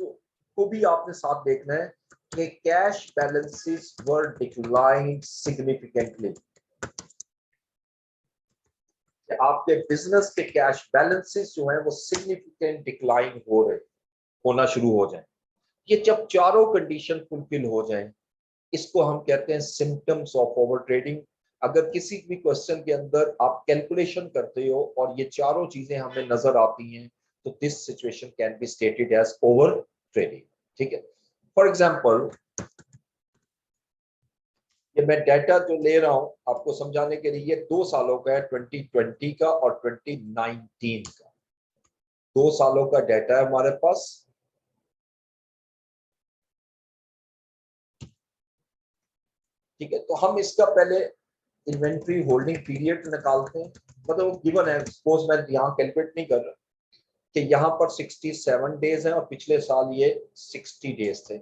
को भी आपने साथ देखना है कि कैश बैलेंसेस वर डिक्लाइंड सिग्निफिकेंटली, आपके बिजनेस के कैश बैलेंसेस जो है वो सिग्निफिकेंट डिक्लाइन हो रहे हैं। होना शुरू हो जाए। ये जब चारों कंडीशन फुलफिल हो जाए, इसको हम कहते हैं सिम्टम्स ऑफ ओवर ट्रेडिंग। अगर किसी भी क्वेश्चन के अंदर आप कैलकुलेशन करते हो और ये चारों चीजें हमें नजर आती हैं, तो this situation can be stated as over trading. ठीक है, फॉर एग्जाम्पल ये मैं डाटा जो ले रहा हूं आपको समझाने के लिए, ये 2 सालों का है, 2020 का और 2019 का, 2 सालों का डाटा है हमारे पास। ठीक है, तो हम इसका पहले इन्वेंट्री होल्डिंग पीरियड निकालते हैं। मतलब गिवन है, सपोज मैं यहाँ कैलकुलेट नहीं कर रहा कि यहाँ पर 67 डेज है और पिछले साल ये 60 डेज थे।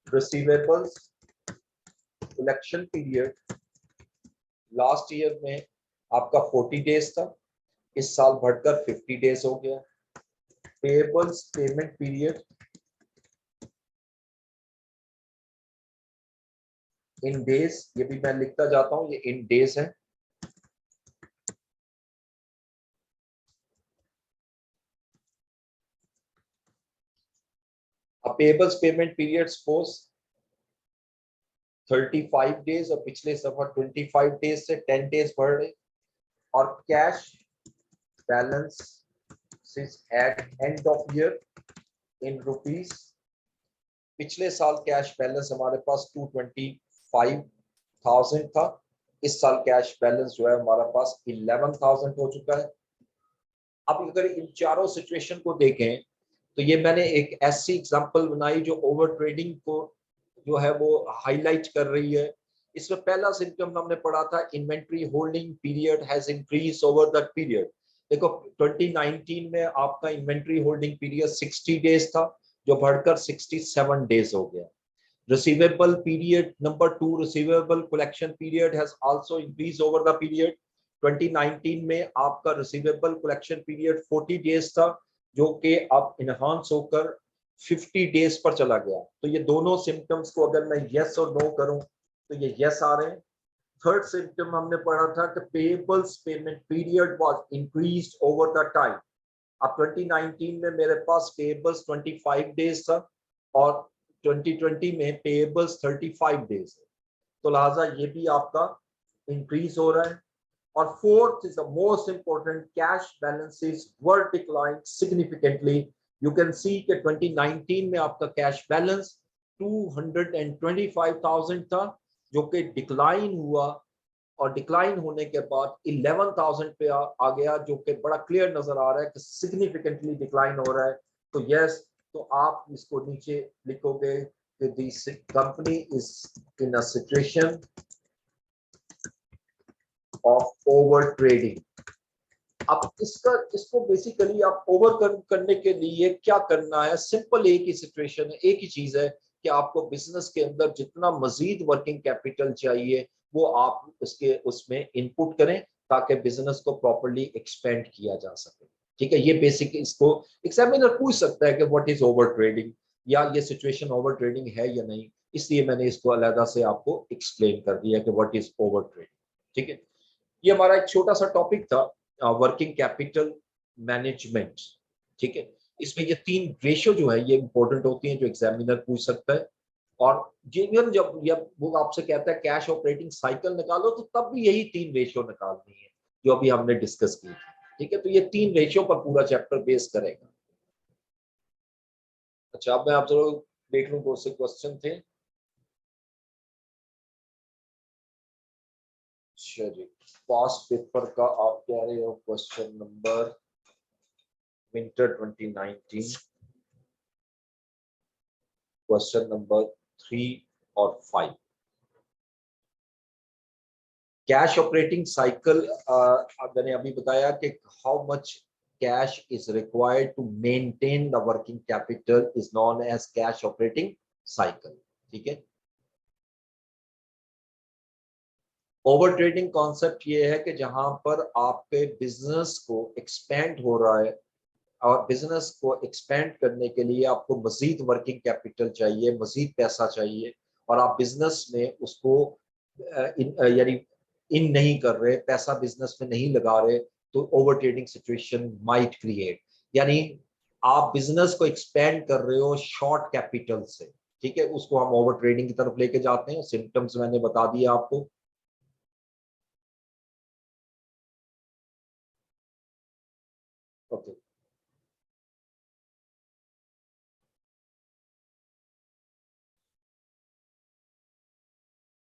Receivables collection period last year में आपका 40 डेज था, इस साल बढ़कर 50 डेज हो गया। Payables payment period in days, ये भी मैं लिखता जाता हूं, ये इन डेज है। Payables payment period suppose 35 days और पिछले सफर 25 डेज से 10 डेज बढ़ रहे। और cash balance at end of year in rupees, पिछले साल कैश बैलेंस हमारे पास 225,000 था, इस साल कैश बैलेंस जो है हमारा पास 11,000 हो चुका है। अब अगर इन चारों सिचुएशन को देखें, तो ये मैंने एक ऐसी एग्जांपल बनाई जो ओवर ट्रेडिंग को जो है वो हाईलाइट कर रही है। इसमें पहला सिम्टम हमने पढ़ा था, inventory holding period has increase over that period. देखो 2019 में आपका इन्वेंट्री होल्डिंग पीरियड 60 डेज था, जो बढ़कर 67 डेज हो गया। Receivable period number 2, receivable collection period has also increased over the period. 2019 में आपका रिसीवेबल कलेक्शन पीरियड 40 डेज था, जो कि अब इनहांस होकर 50 डेज पर चला गया। तो ये दोनों सिम्टम्स को अगर मैं यस और नो करूं तो ये यस आ रहे हैं। थर्ड सिम्टम हमने पढ़ा था कि payables payment period was increased over the time. अब 2019 में मेरे पास पेएबल्स 25 डेज था और 2020 में पेएबल्स 35 डेज है, तो लिहाजा ये भी आपका इंक्रीज हो रहा है। और fourth is the most important, cash balances were decline significantly. You can see कि 2019 में आपका कैश बैलेंस 225,000 था, जो कि डिक्लाइन हुआ और डिक्लाइन होने के बाद 11,000 पे आ गया, जो कि बड़ा क्लियर नजर आ रहा है कि सिग्निफिकेंटली डिक्लाइन हो रहा है। तो यस, तो आप इसको नीचे लिखोगे कि this company is in a situation of over trading. अब इसको बेसिकली आप ओवर करने के लिए क्या करना है, सिंपल एक ही सिचुएशन है, एक ही चीज है कि आपको बिजनेस के अंदर जितना मजीद वर्किंग कैपिटल चाहिए वो आप उसमें इनपुट करें, ताकि बिजनेस को प्रॉपर्ली एक्सपेंड किया जा सके। ठीक है, ये बेसिक, इसको एग्जामिनर पूछ सकता है कि व्हाट इज ओवर ट्रेडिंग, या ये सिचुएशन ओवर ट्रेडिंग है या नहीं, इसलिए मैंने इसको अलग से आपको एक्सप्लेन कर दिया कि व्हाट इज ओवर ट्रेडिंग। ठीक है, ये हमारा एक छोटा सा टॉपिक था, वर्किंग कैपिटल मैनेजमेंट। ठीक है, इसमें ये 3 रेशियो जो है ये इंपॉर्टेंट होती हैं, जो एग्जामिनर पूछ सकता है। और जब वो आपसे कहता है कैश ऑपरेटिंग साइकिल निकालो, तो तब भी यही 3 रेशियो निकालनी है जो अभी हमने डिस्कस की। ठीक है, तो ये 3 रेशियो पर पूरा चैप्टर बेस करेगा। अच्छा, अब मैं आप जरूर देख लूं कौन से क्वेश्चन थे। चलिए, पास्ट पेपर का आप कह रहे हो question number winter 2019, question number 3 और 5। कैश ऑपरेटिंग साइकिल, मैंने अभी बताया कि how much cash is required to maintain the working capital is known as cash operating cycle. ठीक है, ओवर ट्रेडिंग कॉन्सेप्ट ये है कि जहां पर आपके बिजनेस को एक्सपेंड हो रहा है और बिजनेस को एक्सपेंड करने के लिए आपको मजीद वर्किंग कैपिटल चाहिए, मजीद पैसा चाहिए, और आप बिजनेस में उसको यानी इन नहीं कर रहे, पैसा बिजनेस में नहीं लगा रहे, तो over trading situation might create. यानी आप बिजनेस को एक्सपेंड कर रहे हो शॉर्ट कैपिटल से, ठीक है, उसको हम ओवर ट्रेडिंग की तरफ लेके जाते हैं। सिम्टम्स मैंने बता दिया आपको। Okay,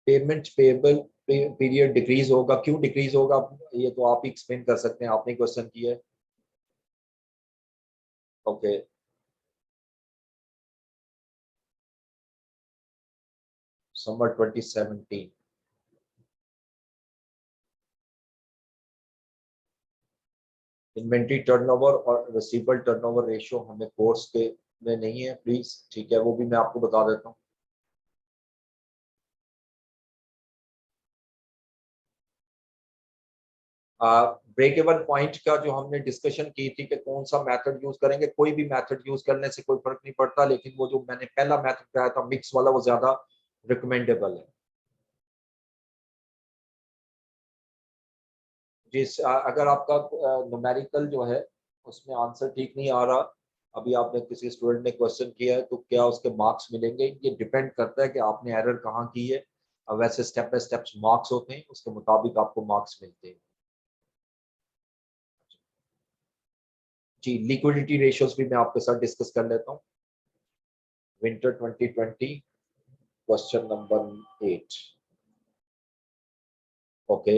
payment payable period decrease होगा, क्यों डिक्रीज होगा ये तो आप ही एक्सप्लेन कर सकते हैं, आपने क्वेश्चन किया है। Okay, summer 2017। इन्वेंट्री टर्नओवर और रिसीवेबल टर्नओवर रेशियो हमें कोर्स के में नहीं है प्लीज, ठीक है, वो भी मैं आपको बता देता हूँ। ब्रेक इवन पॉइंट का जो हमने डिस्कशन की थी कि कौन सा मेथड यूज करेंगे, कोई भी मेथड यूज करने से कोई फर्क नहीं पड़ता, लेकिन वो जो मैंने पहला मेथड बताया था मिक्स वाला, वो ज्यादा रिकमेंडेबल है। अगर आपका न्यूमेरिकल जो है उसमें आंसर ठीक नहीं आ रहा, अभी आपने किसी स्टूडेंट ने क्वेश्चन किया है, तो क्या उसके मार्क्स मिलेंगे, ये डिपेंड करता है कि आपने एरर कहाँ की है। वैसे स्टेप बाय स्टेप मार्क्स होते हैं, उसके मुताबिक आपको मार्क्स मिलते हैं। जी, लिक्विडिटी रेशियोज भी मैं आपके साथ डिस्कस कर लेता हूँ। Winter 2020, question number 8। Okay,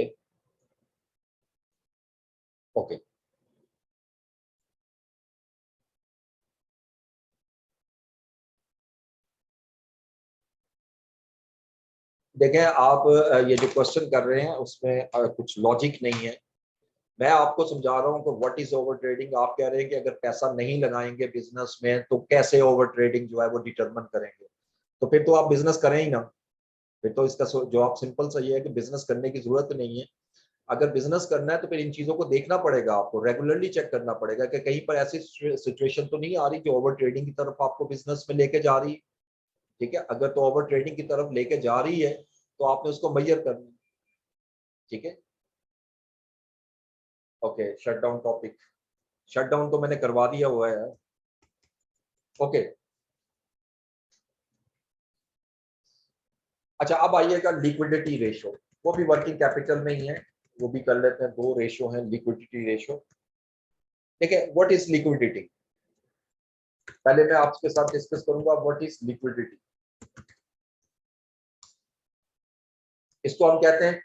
okay, देखें आप ये जो क्वेश्चन कर रहे हैं उसमें कुछ लॉजिक नहीं है। मैं आपको समझा रहा हूँ कि व्हाट इज ओवर ट्रेडिंग। आप कह रहे हैं कि अगर पैसा नहीं लगाएंगे बिजनेस में तो कैसे ओवर ट्रेडिंग जो है वो डिटरमिन करेंगे, तो फिर तो आप बिजनेस करें ही ना। फिर तो इसका जवाब सिंपल सा ये है कि बिजनेस करने की जरूरत नहीं है। अगर बिजनेस करना है तो फिर इन चीजों को देखना पड़ेगा, आपको रेगुलरली चेक करना पड़ेगा कि कहीं पर ऐसी सिचुएशन तो नहीं आ रही जो ओवर ट्रेडिंग की तरफ आपको बिजनेस में लेके जा रही है। ठीक है, अगर तो ओवर ट्रेडिंग की तरफ लेके जा रही है तो आपने उसको मैयर करना है। ठीक है, okay, shut down topic, shut down तो मैंने करवा दिया हुआ है। ओके, अच्छा अब आइएगा लिक्विडिटी रेशो, वो भी वर्किंग कैपिटल में ही है, वो भी कर लेते हैं। दो रेशो हैं लिक्विडिटी रेशो। ठीक है, व्हाट इज लिक्विडिटी, पहले मैं आपके साथ डिस्कस करूंगा व्हाट इज लिक्विडिटी। इसको हम कहते हैं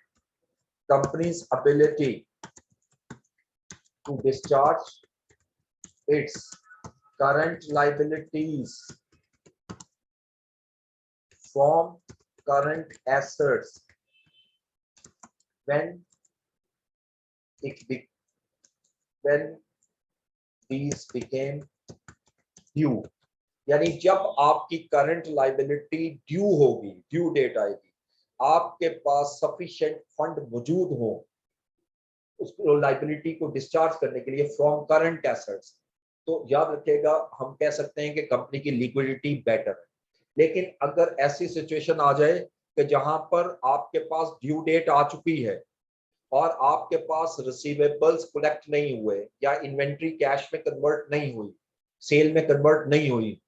company's ability to discharge its current liabilities from current assets when it be, when these became due, यानी जब आपकी करंट लाइबिलिटी ड्यू होगी, ड्यू डेट आएगी, आपके पास सफिशिएंट फंड मौजूद हो उस लाइबिलिटी को डिस्चार्ज करने के लिए फ्रॉम करंट एसेट्स, तो याद रखिएगा हम कह सकते हैं कि कंपनी की लिक्विडिटी बेटर है। लेकिन अगर ऐसी सिचुएशन आ जाए कि जहां पर आपके पास ड्यू डेट आ चुकी है और आपके पास रिसीवेबल्स कलेक्ट नहीं हुए या इन्वेंट्री कैश में कन्वर्ट नहीं हुई, सेल में कन्वर्ट नहीं हुई,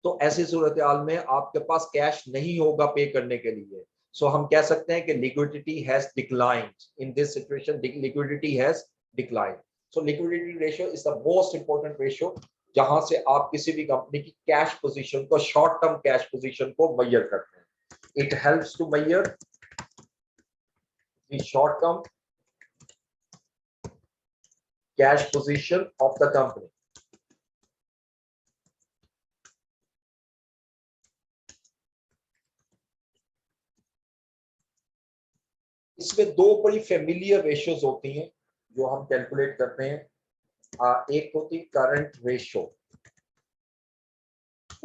तो ऐसी सूरत हाल में आपके पास कैश नहीं होगा पे करने के लिए। सो हम कह सकते हैं कि liquidity has declined in this situation, liquidity has declined. So liquidity ratio is the most important ratio जहां से आप किसी भी कंपनी की कैश पोजीशन को, शॉर्ट टर्म कैश पोजीशन को मेजर करते हैं। It helps to measure the short term cash position of the company. इसमें दो बड़ी फेमिलियर रेशियोज होती हैं जो हम कैलकुलेट करते हैं। एक होती current ratio.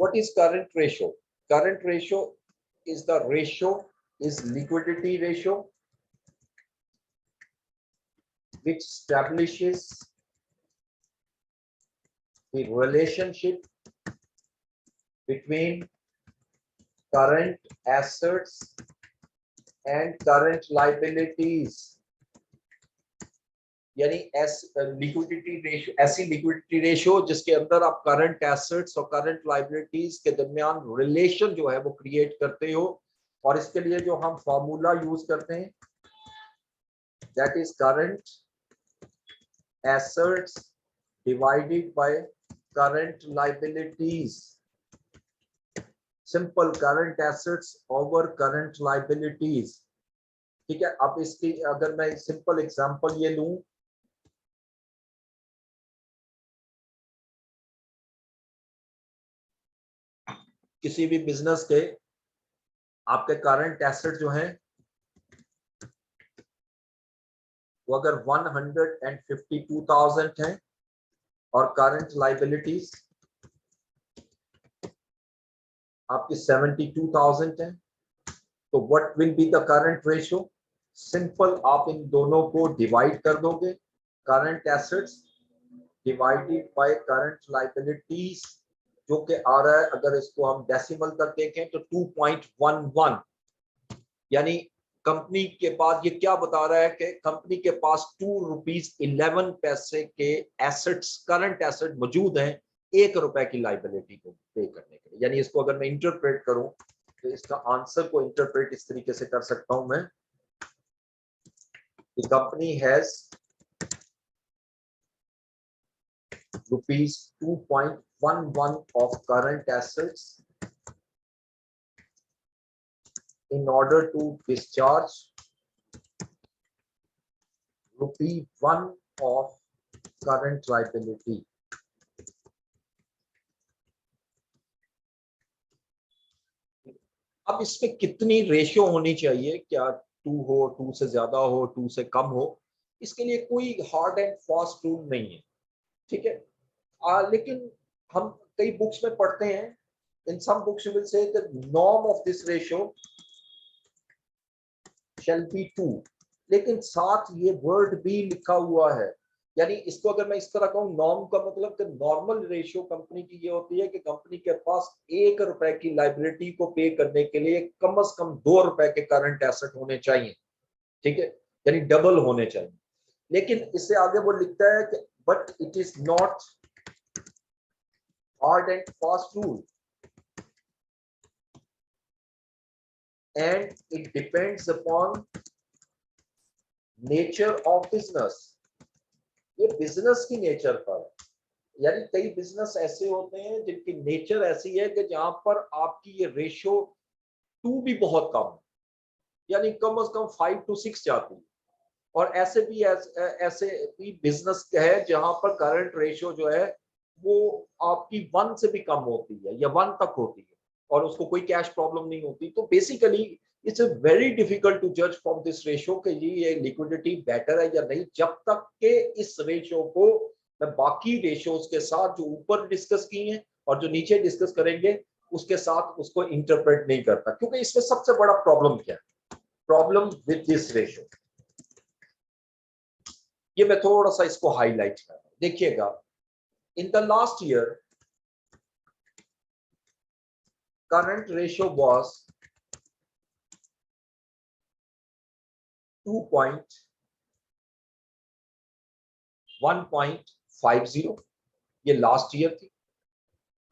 What is current ratio? Current ratio is the ratio, is liquidity ratio which establishes the relationship between current assets and current liabilities. यानी लिक्विडिटी रेशियो, ऐसी लिक्विडिटी रेशियो जिसके अंदर आप करंट एसेट्स और करंट लाइबिलिटीज के दरमियान relation जो है वो क्रिएट करते हो। और इसके लिए जो हम फॉर्मूला यूज करते हैं that is current assets divided by current liabilities. Simple, current assets over current liabilities. ठीक है, अब इसकी अगर मैं सिंपल एग्जांपल ये लूं, किसी भी बिजनेस के आपके करंट एसेट जो हैं वो अगर 152,000 हैं और करंट लाइबिलिटीज आपकी 72,000 हैं, तो what will be the current ratio? Simple, आप इन दोनों को डिवाइड कर दोगे, current assets divided by current liabilities, जो कि आ रहा है, अगर इसको हम डेसिमल तक देखें तो 2.11। यानी कंपनी के पास, ये क्या बता रहा है कि कंपनी के पास 2 रुपीज 11 पैसे के एसेट्स, करंट एसेट मौजूद हैं 1 रुपए की लाइबिलिटी को पे करने के लिए। यानी इसको अगर मैं इंटरप्रेट करूं तो इसका आंसर को इंटरप्रेट इस तरीके से कर सकता हूं मैं, the company has rupees 2.11 of current assets in order to discharge ₹1 of current liability. अब इसमें कितनी रेशियो होनी चाहिए, क्या 2 हो, 2 से ज्यादा हो, 2 से कम हो, इसके लिए कोई हार्ड एंड फास्ट रूल नहीं है। ठीक है, लेकिन हम कई बुक्स में पढ़ते हैं, in some books you will say the norm of this ratio shall be 2, लेकिन साथ ये वर्ड भी लिखा हुआ है। यानी इसको अगर मैं इस तरह कहूँ, नॉर्म का मतलब कि नॉर्मल रेशियो कंपनी की ये होती है कि कंपनी के पास 1 रुपए की लाइबिलिटी को पे करने के लिए कम से कम 2 रुपए के करंट एसेट होने चाहिए। ठीक है, यानी डबल होने चाहिए। लेकिन इससे आगे वो लिखता है कि but it is not hard and fast rule and it depends upon nature of business. ये बिजनेस की नेचर पर, यानी कई बिजनेस ऐसे होते हैं जिनकी नेचर ऐसी है कि जहां पर आपकी ये रेशियो 2 भी बहुत कम है, यानी कम से कम 5 to 6 जाती है। और ऐसे भी बिजनेस है जहां पर करंट रेशियो जो है वो आपकी 1 से भी कम होती है या 1 तक होती है और उसको कोई कैश प्रॉब्लम नहीं होती। तो basically it's very difficult to जज फ्रॉम दिस रेशियो कि ये लिक्विडिटी बेटर है या नहीं, जब तक के इस रेशियो को मैं बाकी रेशियोज के साथ जो ऊपर डिस्कस किए हैं और जो नीचे डिस्कस करेंगे उसके साथ उसको इंटरप्रेट नहीं करता। क्योंकि इसमें सबसे बड़ा प्रॉब्लम क्या है, प्रॉब्लम विद दिस रेशियो, ये मैं थोड़ा सा इसको हाईलाइट कर रहा हूं। देखिएगा, in the last year current ratio was 1.50, ये लास्ट ईयर थी।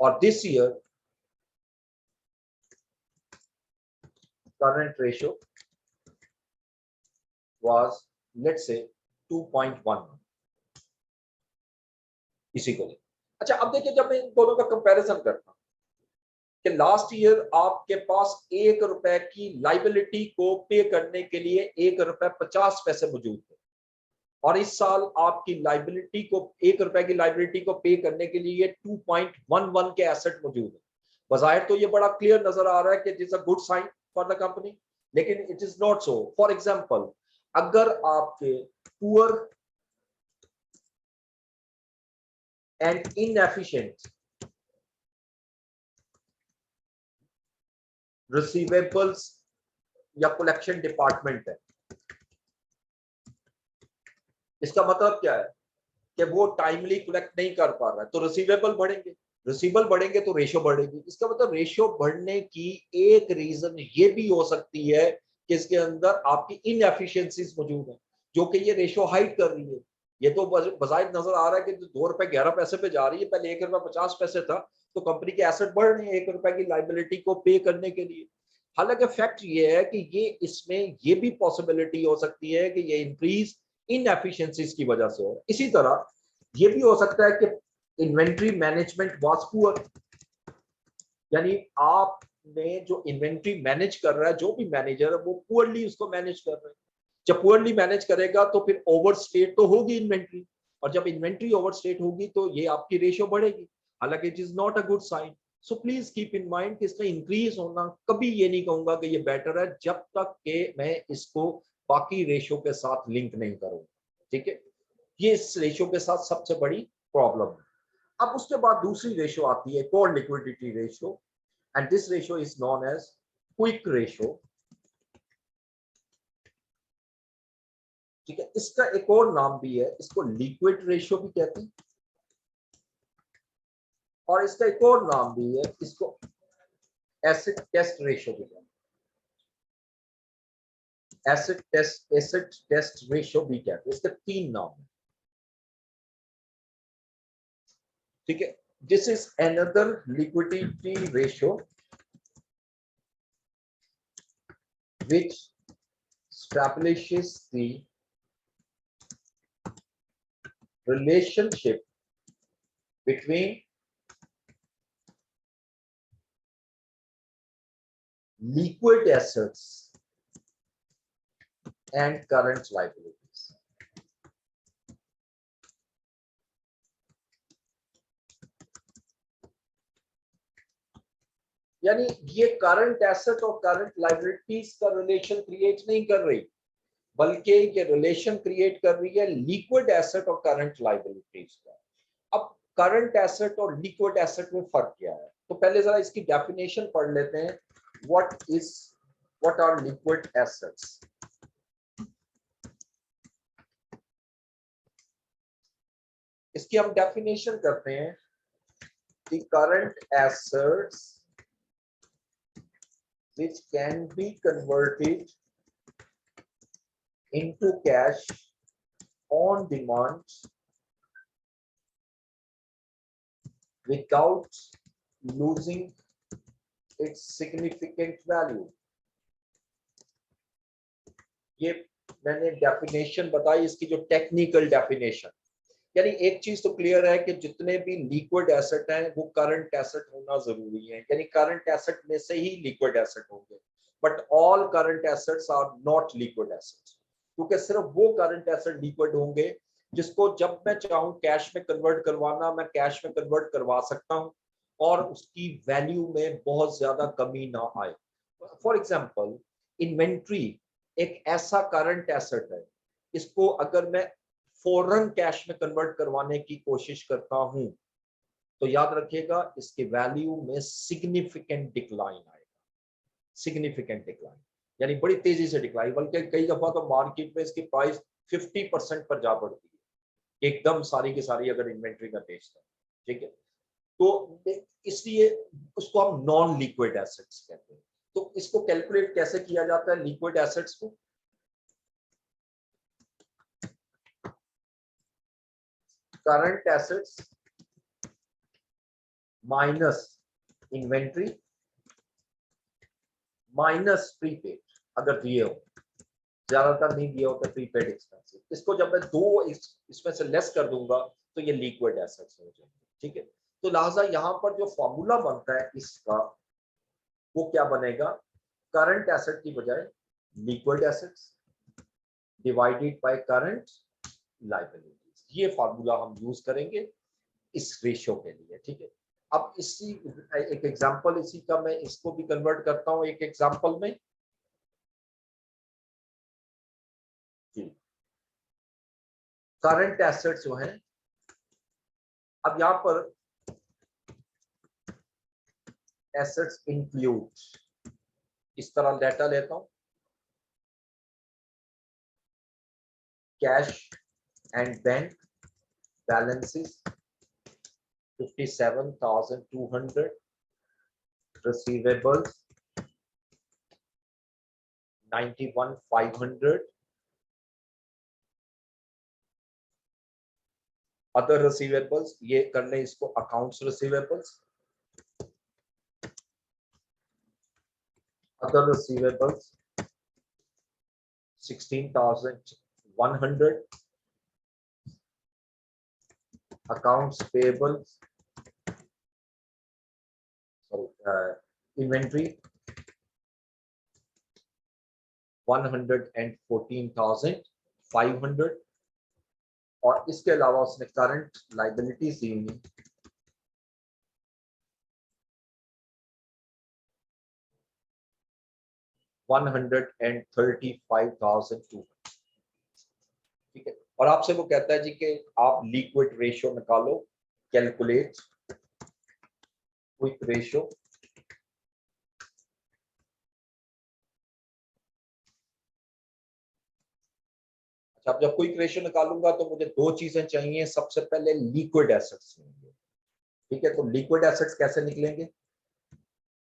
और this year current ratio was let's say 2.1, इसी को ले। अच्छा, अब देखिए, जब मैं इन दोनों का कंपैरिजन करता हूं कि लास्ट ईयर आपके पास 1 रुपए की लाइबिलिटी को पे करने के लिए 1 रुपए 50 पैसे मौजूद थे, और इस साल आपकी लाइबिलिटी को, 1 रुपए की लाइबिलिटी को पे करने के लिए 2.11 के एसेट मौजूद है। बजाहिर तो ये बड़ा क्लियर नजर आ रहा है कि it is a good sign for the company, लेकिन it is not so. For example, अगर आपके पुअर एंड इनएफिशिएंट रिसीवेबल्स या कलेक्शन डिपार्टमेंट है, इसका मतलब क्या है कि वो टाइमली कलेक्ट नहीं कर पा रहा है, तो रिसीवेबल बढ़ेंगे, रिसीवेबल बढ़ेंगे तो रेशियो बढ़ेगी। इसका मतलब रेशियो बढ़ने की एक रीजन ये भी हो सकती है कि इसके अंदर आपकी इनएफिशिएंसीज मौजूद है जो कि ये रेशियो हाइड कर रही है। ये तो बजाय नजर आ रहा है कि ₹2.11 पे जा रही है, पहले ₹1.50 था, तो कंपनी के एसेट बढ़ रहे हैं ₹1 की लाइबिलिटी को पे करने के लिए। हालांकि फैक्ट ये है कि ये इसमें ये भी पॉसिबिलिटी हो सकती है कि ये इंक्रीज इनएफिशिएंसीज की वजह से हो। इसी तरह ये भी हो सकता है कि इन्वेंट्री मैनेजमेंट वाज पुअर, यानी आपने जो इन्वेंट्री मैनेज कर रहा है, जो भी मैनेजर है वो पुअरली उसको मैनेज कर रहा है। जब पुअरली मैनेज करेगा तो फिर ओवर स्टेट तो होगी इन्वेंट्री, और जब इन्वेंट्री ओवर स्टेट होगी तो ये आपकी रेशियो बढ़ेगी, हालांकि it is not a good sign. So please keep in mind कि इसका इंक्रीज होना, कभी ये नहीं कहूंगा कि ये बेटर है जब तक कि मैं इसको बाकी रेशियो के साथ लिंक नहीं करूंगा। ठीक है, ये इस रेशियो के साथ सबसे बड़ी प्रॉब्लम है। अब उसके बाद दूसरी रेशियो आती है, core liquidity ratio, and this ratio is known as quick ratio. ठीक है, इसका एक और नाम भी है, इसको लिक्विड रेशियो भी कहते हैं, और इसका एक और नाम भी है, इसको एसिड टेस्ट रेशियो भी कहते हैं। एसिड टेस्ट रेशियो भी कहते हैं, इसके 3 नाम है। ठीक है, this is another liquidity ratio which establishes the relationship between liquid assets and current liabilities. यानी ये करंट एसेट और करंट लाइबिलिटीज का रिलेशन क्रिएट नहीं कर रही, बल्कि ये रिलेशन क्रिएट कर रही है लिक्विड एसेट और करंट लाइबिलिटीज का। अब करंट एसेट और लिक्विड एसेट में फर्क क्या है, तो पहले जरा इसकी डेफिनेशन पढ़ लेते हैं। What are liquid assets? इसकी हम डेफिनेशन करते हैं, the current assets which can be converted into cash on demand without losing its significant value. ये मैंने डेफिनेशन बताई, इसकी जो टेक्निकल डेफिनेशन, यानी एक चीज तो क्लियर है कि जितने भी लिक्विड एसेट हैं वो करंट एसेट होना जरूरी है, यानी करंट एसेट में से ही लिक्विड एसेट होंगे, but all current assets are not liquid assets, क्योंकि सिर्फ वो करंट एसेट लिक्विड होंगे जिसको जब मैं चाहूं कैश में कन्वर्ट करवाना, मैं कैश में कन्वर्ट करवा सकता हूं और उसकी वैल्यू में बहुत ज्यादा कमी ना आए। फॉर एग्जाम्पल, इन्वेंट्री एक ऐसा करंट एसेट है, इसको अगर मैं फौरन कैश में कन्वर्ट करवाने की कोशिश करता हूं तो याद रखिएगा इसके वैल्यू में सिग्निफिकेंट डिक्लाइन आएगा, सिग्निफिकेंट डिक्लाइन, यानी बड़ी तेजी से डिक्लाइन, बल्कि कई दफा तो मार्केट में इसकी प्राइस 50% पर जा पड़ती है एकदम सारी की सारी अगर इन्वेंट्री का बेचता है। ठीक है, तो इसलिए उसको हम नॉन लिक्विड एसेट्स कहते हैं। तो इसको कैलकुलेट कैसे किया जाता है लिक्विड एसेट्स को? Current assets minus inventory minus prepaid, अगर दिए हो, ज्यादातर नहीं दिए होते प्रीपेड एक्सपेंसिव, इसको जब मैं दो इसमें से लेस कर दूंगा तो ये लिक्विड एसेट्स हो जाएंगे। ठीक है, तो लिहाजा यहाँ पर जो फॉर्मूला बनता है इसका वो क्या बनेगा, करंट एसेट की बजाय liquid assets divided by current liabilities, ये फार्मूला हम यूज करेंगे इस रेशियो के लिए। ठीक है, अब इसी एक एग्जांपल इसी का मैं इसको भी कन्वर्ट करता हूं एक एग्जांपल में। करंट एसेट्स जो है, अब यहां पर एसेट्स इंक्लूड, इस तरह डाटा लेता हूं, cash and bank balances 57,200, receivables 91,500, other receivables, ये कर लें इसको accounts receivables, other receivables 16,100, accounts payable, inventory 114,500, और इसके अलावा उसने करंट लाइबिलिटीज दी हुई 135,200, ठीक है। और आपसे वो कहता है जी कि आप लिक्विड रेशियो निकालो, कैलकुलेट क्विक रेशियो, अब जब क्विक रेशियो निकालूंगा तो मुझे दो चीजें चाहिए। सबसे पहले लिक्विड एसेट्स चाहिए, ठीक है। तो लिक्विड एसेट्स कैसे निकलेंगे?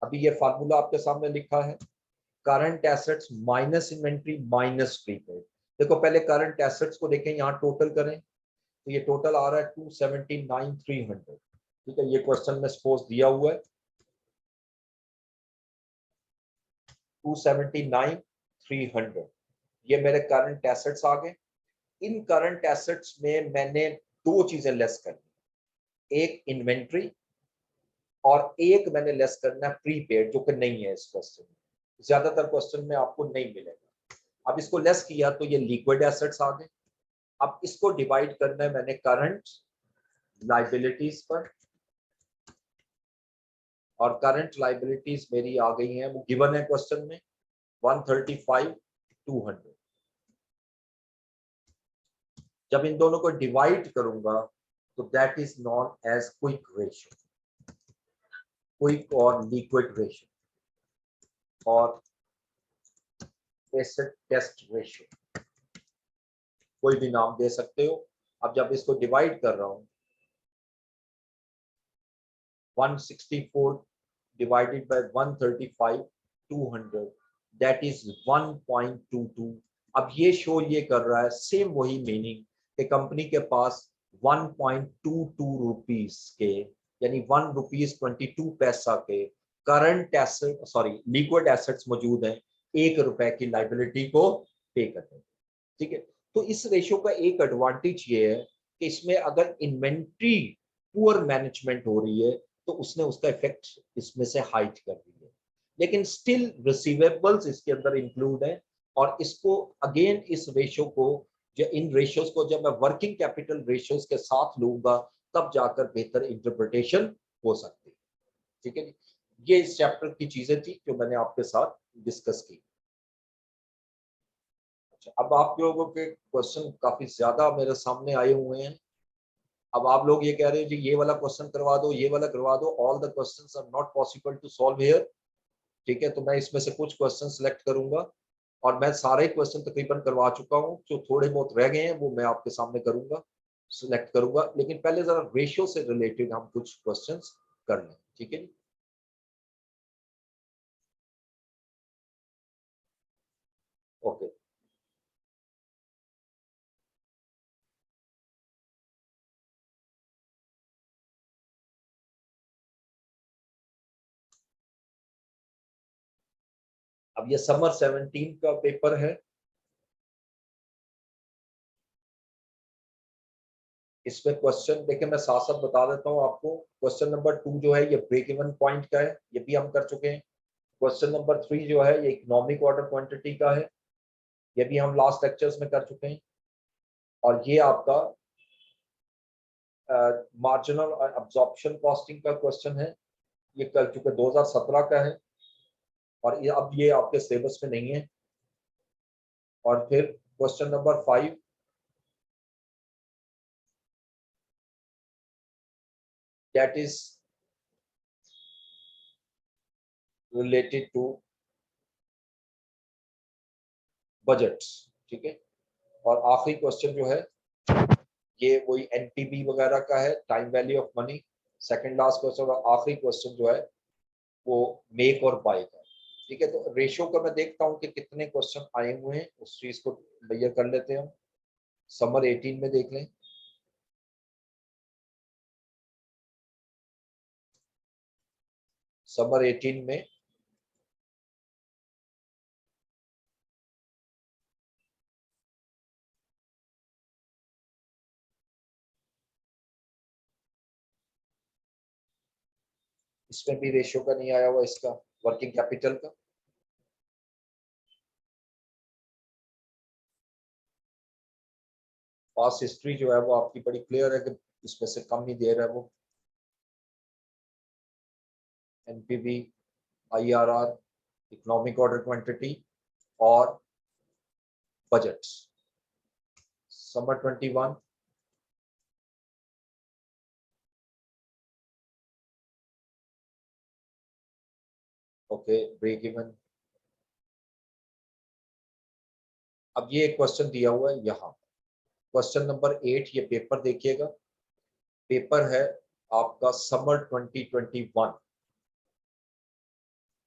अभी ये फार्मूला आपके सामने लिखा है, current assets minus inventory minus prepaid. देखो पहले करंट एसेट्स को देखें, यहाँ टोटल करें तो ये टोटल आ रहा है 279,300, ठीक है। ये क्वेश्चन में सपोज दिया हुआ है 279,300, ये मेरे करंट एसेट्स आ गए। इन करंट एसेट्स में मैंने दो चीजें लेस करनी, एक इन्वेंट्री और एक मैंने लेस करना है प्रीपेड, जो कि नहीं है इस क्वेश्चन में, ज्यादातर क्वेश्चन में आपको नहीं मिलेगा। अब इसको लेस किया तो ये लिक्विड एसेट्स आ गए। अब इसको डिवाइड करना है मैंने करंट लाइबिलिटीज पर, और करंट लाइबिलिटीज मेरी आ गई हैं, वो गिवन है क्वेश्चन में 135,200। जब इन दोनों को डिवाइड करूंगा तो that is known as quick ratio, quick और लिक्विड रेशियो और एसिड टेस्ट रेशियो, कोई भी नाम दे सकते हो। अब जब इसको डिवाइड कर रहा हूं 164 divided by 135,200, that is 1.22। अब ये शो ये कर रहा है सेम वही मीनिंग कि कंपनी के पास 1.22 रुपीस के, यानी 1 रुपीस 22 पैसा के current asset, sorry liquid assets मौजूद हैं, 1 रुपए की लाइबिलिटी को पे करने, ठीक है। तो इस रेशियो का एक एडवांटेज ये है कि इसमें अगर इन्वेंट्री पुअर मैनेजमेंट हो रही है तो उसने उसका इफेक्ट इसमें से हाइड कर दी है, लेकिन स्टिल रिसीवेबल्स इसके अंदर इंक्लूड है। और इसको अगेन इस रेशियो को, जो इन रेशियोज को जब मैं वर्किंग कैपिटल रेशियोज के साथ लूंगा तब जाकर बेहतर इंटरप्रिटेशन हो सकती है, ठीक है। ये इस चैप्टर की चीजें थी जो मैंने आपके साथ डिस्कस की। अच्छा, अब आप लोगों के क्वेश्चन काफी ज्यादा मेरे सामने आए हुए हैं। अब आप लोग ये कह रहे हैं जी ये वाला क्वेश्चन करवा दो, ये वाला करवा दो। All the questions are not possible to solve here, ठीक है। तो मैं इसमें से कुछ क्वेश्चन सिलेक्ट करूंगा, और मैं सारे क्वेश्चन तकरीबन करवा चुका हूँ। जो थोड़े बहुत रह गए हैं वो मैं आपके सामने करूंगा, सिलेक्ट करूंगा। लेकिन पहले जरा रेशियो से रिलेटेड हम कुछ क्वेश्चन कर लें, ठीक है जी। ओके, अब ये समर 17 का पेपर है। इसमें क्वेश्चन देखिए, मैं साथ साथ बता देता हूँ आपको। क्वेश्चन नंबर 2 जो है ये ब्रेक इवन पॉइंट का है, ये भी हम कर चुके हैं। क्वेश्चन नंबर 3 जो है ये इकोनॉमिक ऑर्डर क्वांटिटी का है, ये भी हम लास्ट लेक्चर्स में कर चुके हैं। और ये आपका मार्जिनल अब्जॉर्प्शन कॉस्टिंग का क्वेश्चन है, ये कर चुके 2017 का है, और ये अब ये आपके सिलेबस में नहीं है। और फिर question number 5 that is related to budgets, ठीक है। और आखिरी क्वेश्चन जो है ये वही एनपीबी वगैरह का है, time value of money. Second last question और आखिरी क्वेश्चन जो है वो मेक और बाय का है, ठीक है। तो रेशियो का मैं देखता हूँ कि कितने क्वेश्चन आए हुए हैं, उस चीज को क्लियर कर लेते हैं हम। समर 18 में देख लें। समर 18 में इसमें भी रेशियो का नहीं आया हुआ, इसका वर्किंग कैपिटल का। पास्ट हिस्ट्री जो है वो आपकी बड़ी क्लियर है कि इसमें से कम ही दे रहा है वो। NPV, IRR, economic order quantity और budget. Summer 21 okay, break even. अब ये एक क्वेश्चन दिया हुआ है यहाँ, क्वेश्चन नंबर 8, ये पेपर देखिएगा, पेपर है आपका समर 2021,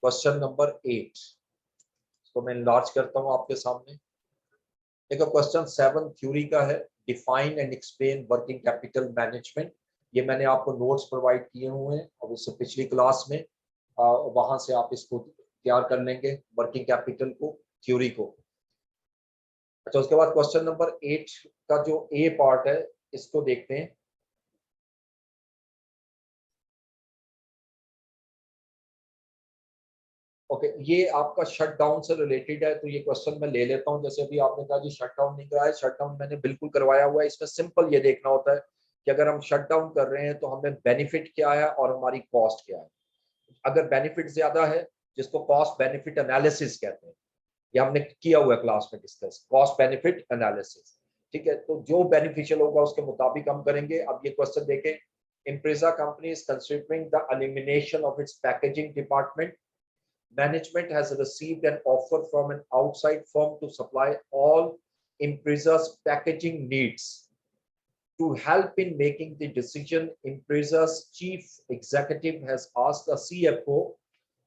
क्वेश्चन नंबर 8। तो मैं इनलार्ज करता हूँ आपके सामने। देखो क्वेश्चन 7 थ्योरी का है, define and explain working capital management. ये मैंने आपको नोट्स प्रोवाइड किए हुए हैं और उससे पिछली क्लास में वहां से आप इसको तैयार कर लेंगे, वर्किंग कैपिटल को, थ्योरी को। अच्छा, उसके बाद क्वेश्चन नंबर 8 का जो ए पार्ट है इसको देखते हैं। ओके, ये आपका शट डाउन से रिलेटेड है, तो ये क्वेश्चन मैं ले लेता हूँ। जैसे अभी आपने कहा जी शट डाउन नहीं कराया, शट डाउन मैंने बिल्कुल करवाया हुआ है। इसमें सिंपल ये देखना होता है कि अगर हम शट डाउन कर रहे हैं तो हमें बेनिफिट क्या है और हमारी कॉस्ट क्या है। अगर बेनिफिट ज्यादा है, जिसको कॉस्ट बेनिफिट एनालिसिस कहते हैं, ये हमने किया हुआ है क्लास में डिस्कस, कॉस्ट बेनिफिट एनालिसिस। ठीक है, तो जो बेनिफिशियल होगा उसके मुताबिक हम करेंगे। अब ये क्वेश्चन देखें, Impreza company is considering the elimination of its packaging department. Management has received an offer from an outside firm to supply all Impreza's packaging needs. To help in making the decision, Impreza's chief executive has asked the CFO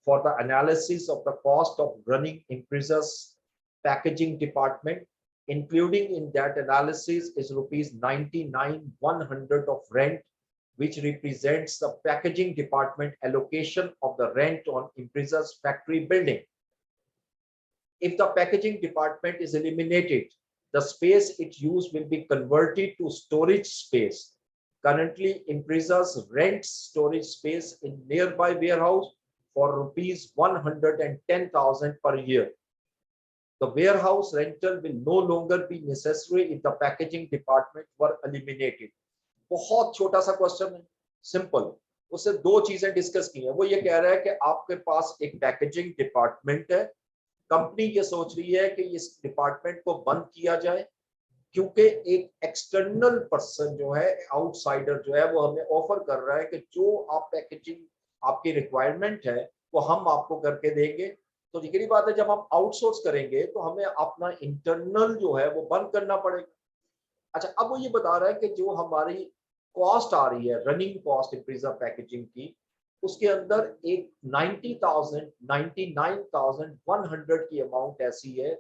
for the analysis of the cost of running Impreza's packaging department. Including in that analysis is rupees 99,100 of rent, which represents the packaging department allocation of the rent on Impreza's factory building. If the packaging department is eliminated, the space it used will be converted to storage space. Currently, Impreza's rents storage space in nearby warehouse for rupees 110,000 per year. The warehouse rental will no longer be necessary if the packaging department were eliminated. बहुत छोटा सा question है, simple. उससे दो चीजें discuss की है। वो ये कह रहा है कि आपके पास एक पैकेजिंग डिपार्टमेंट है, कंपनी ये सोच रही है कि इस डिपार्टमेंट को बंद किया जाए, क्योंकि एक एक्सटर्नल पर्सन जो है, आउटसाइडर जो है, वो हमें ऑफर कर रहा है कि जो आप पैकेजिंग आपकी रिक्वायरमेंट है वो हम आपको करके देंगे। तो यही बात है, जब हम आउटसोर्स करेंगे तो हमें अपना इंटरनल जो है वो बंद करना पड़ेगा। अच्छा, अब वो ये बता रहा है कि जो हमारी कॉस्ट आ रही है, रनिंग कॉस्ट इंप्रीजा पैकेजिंग की, उसके अंदर एक 99,100 की अमाउंट ऐसी है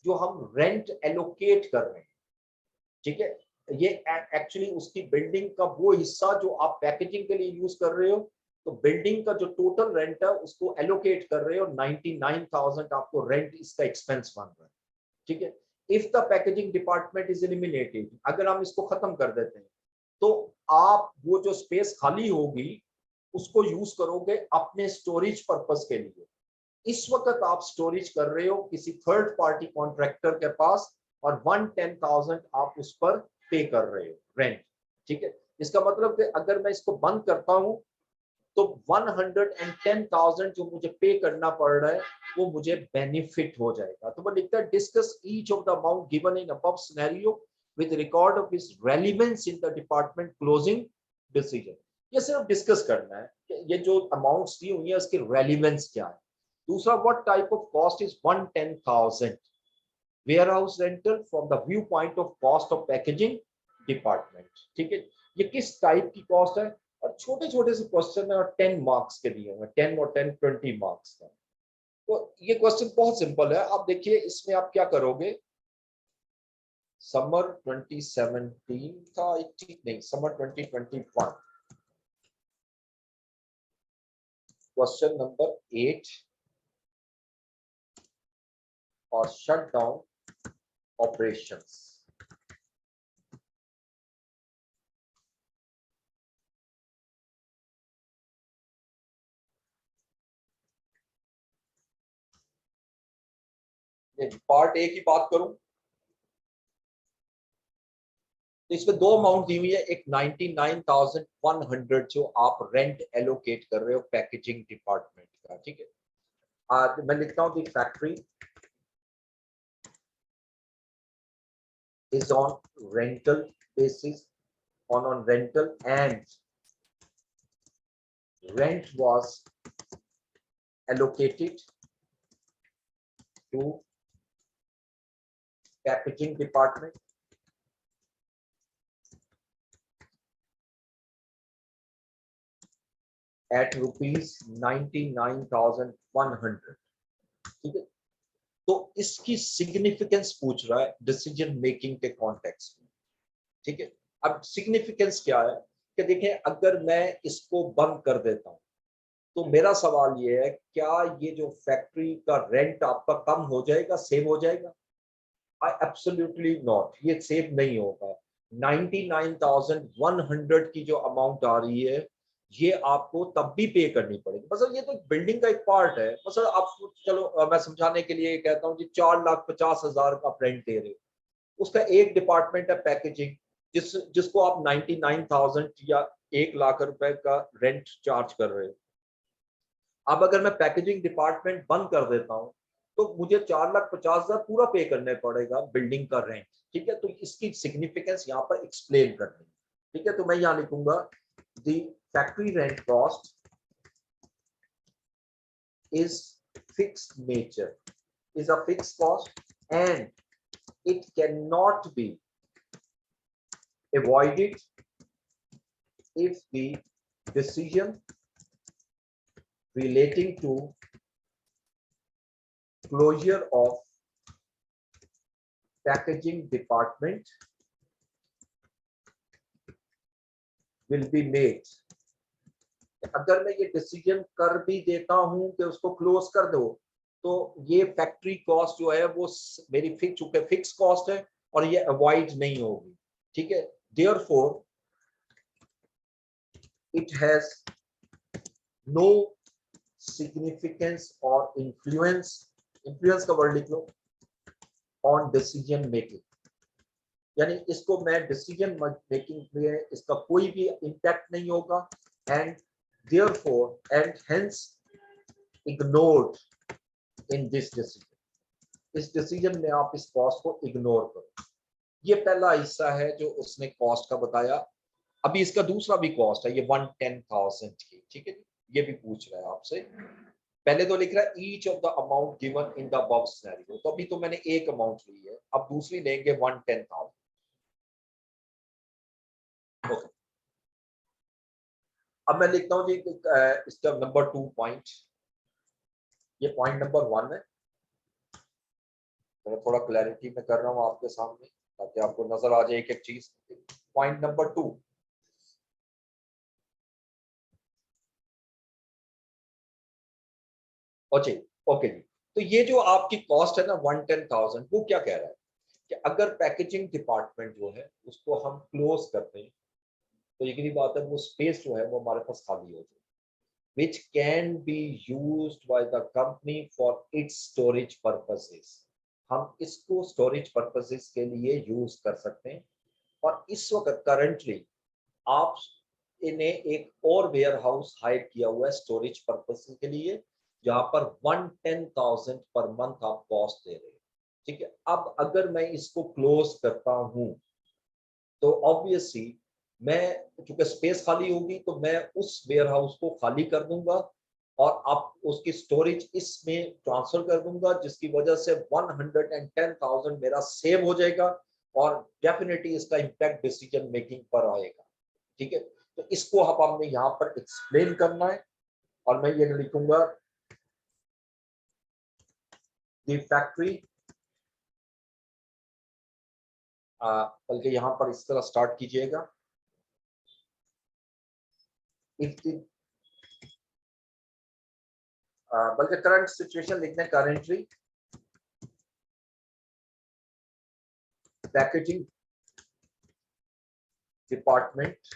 जो हम रेंट एलोकेट कर रहे हैं। ठीक है, ये एक्चुअली उसकी बिल्डिंग का वो हिस्सा जो आप पैकेजिंग के लिए यूज कर रहे हो, तो बिल्डिंग का जो टोटल रेंट है उसको एलोकेट कर रहे हो, 99,000 आपको रेंट इसका एक्सपेंस बन रहा है। ठीक है, if the packaging department is eliminated, अगर हम इसको खत्म कर देते हैं तो आप वो जो स्पेस खाली होगी उसको यूज करोगे अपने स्टोरेज पर्पस के लिए। इस वक्त आप स्टोरेज कर रहे हो किसी थर्ड पार्टी कॉन्ट्रैक्टर के पास और 110,000 आप उस पर पे कर रहे हो रेंट। ठीक है, इसका मतलब कि अगर मैं इसको बंद करता हूं तो 110,000 जो मुझे पे करना पड़ रहा है वो मुझे बेनिफिट हो जाएगा। तो वो लिखता है, discuss each of the amount given in above scenario with record of its relevance in the department closing decision. ये सिर्फ डिस्कस करना है कि ये जो अमाउंट्स दी हुई है उसकी रेलेवेंस क्या है। दूसरा, what type of cost is 110,000 warehouse rental from the view point of cost of packaging department. ठीक है, ये किस टाइप की कॉस्ट है, और छोटे छोटे से क्वेश्चन है और 10 मार्क्स के दिए हुए, 10 और 10 20 मार्क्स का। तो ये क्वेश्चन बहुत सिंपल है। आप देखिए इसमें आप क्या करोगे, समर 2017 था, नहीं समर 2021 क्वेश्चन नंबर 8 और shut down operations. Part A की बात करूं तो इसमें दो अमाउंट दी हुई है, एक 99,100 जो आप रेंट एलोकेट कर रहे हो पैकेजिंग डिपार्टमेंट का, ठीक है। आज मैं लिखता हूं दी factory is on rental basis, on rental, and rent was allocated to packaging department at rupees 99,100, ठीक है। तो इसकी सिग्निफिकेंस पूछ रहा है डिसीजन मेकिंग के कॉन्टेक्स्ट में, ठीक है। अब सिग्निफिकेंस क्या है कि देखें, अगर मैं इसको बंद कर देता हूं तो मेरा सवाल ये है, क्या ये जो फैक्ट्री का रेंट आपका कम हो जाएगा, सेव हो जाएगा? एब्सोल्युटली नॉट, ये सेव नहीं होगा। 99,100 की जो अमाउंट आ रही है ये आपको तब भी पे करनी पड़ेगी। मतलब ये तो बिल्डिंग का एक पार्ट है। मतलब आप चलो मैं समझाने के लिए कहता हूँ कि 4,50,000 का रेंट दे रहे हो, उसका एक डिपार्टमेंट है पैकेजिंग, जिसको आप 99,000 या 1 लाख रुपए का रेंट चार्ज कर रहे हो। अब अगर मैं पैकेजिंग डिपार्टमेंट बंद कर देता हूँ तो मुझे 4,50,000 पूरा पे करने पड़ेगा बिल्डिंग का रेंट, ठीक है। तो इसकी सिग्निफिकेंस यहाँ पर एक्सप्लेन करनी है, ठीक है। तो मैं यहाँ लिखूंगा the factory rent cost is fixed nature, is a fixed cost, and it cannot be avoided if the decision relating to closure of packaging department will be made। अगर मैं ये डिसीजन कर भी देता हूं कि उसको क्लोज कर दो, तो ये फैक्ट्री कॉस्ट जो है वो मेरी फिक्स कॉस्ट है और ये अवॉइड नहीं होगी, ठीक है। Therefore it has no significance और इन्फ्लुएंस, इन्फ्लुएंस का वर्ड लिख लो, ऑन डिसीजन मेकिंग। यानी इसको मैं डिसीजन मेकिंग में इसका कोई भी इंपैक्ट नहीं होगा, and therefore and hence ignored in this decision। इस डिसीजन में आप इस कॉस्ट को इग्नोर करो। ये पहला हिस्सा है जो उसने कॉस्ट का बताया। अभी इसका दूसरा भी कॉस्ट है, ये 110,000 की, ठीक है। ये भी पूछ रहा है आपसे। पहले तो लिख रहा है each of the amount given in the above scenario, तो अभी तो मैंने एक अमाउंट ली है, अब दूसरी लेंगे 110,000। ओके, अब मैं लिखता हूँ जी इसका नंबर 2 पॉइंट, ये पॉइंट नंबर 1 है। मैं थोड़ा क्लैरिटी में कर रहा हूँ आपके सामने ताकि आपको नजर आ जाए एक एक चीज। पॉइंट नंबर 2, ओके ओके जी। तो ये जो आपकी कॉस्ट है ना 110,000, वो क्या कह रहा है कि अगर पैकेजिंग डिपार्टमेंट जो है उसको हम क्लोज करते हैं तो यकीनी बात है वो स्पेस जो है वो हमारे पास खाली हो जाए, which can be used by the company for its storage purposes। हम इसको स्टोरेज पर्पसेस के लिए यूज कर सकते हैं। और इस वक्त करंटली आप इन्हें एक और वेयर हाउस हायर किया हुआ है स्टोरेज पर्पसेस के लिए, जहां पर 110,000 पर मंथ आप कॉस्ट दे रहे हैं, ठीक है। अब अगर मैं इसको क्लोज करता हूं तो ऑब्वियसली मैं, चूंकि स्पेस खाली होगी, तो मैं उस वेयर हाउस को खाली कर दूंगा और आप उसकी स्टोरेज इसमें ट्रांसफर कर दूंगा, जिसकी वजह से 110,000 मेरा सेव हो जाएगा और डेफिनेटली इसका इम्पैक्ट डिसीजन मेकिंग पर आएगा, ठीक है। तो इसको अब हमने यहाँ पर एक्सप्लेन करना है और मैं ये लिखूंगा द फैक्ट्री, बल्कि यहाँ पर इस तरह स्टार्ट कीजिएगा, if the बल्कि करंट सिचुएशन लिखते हैं, currently packaging department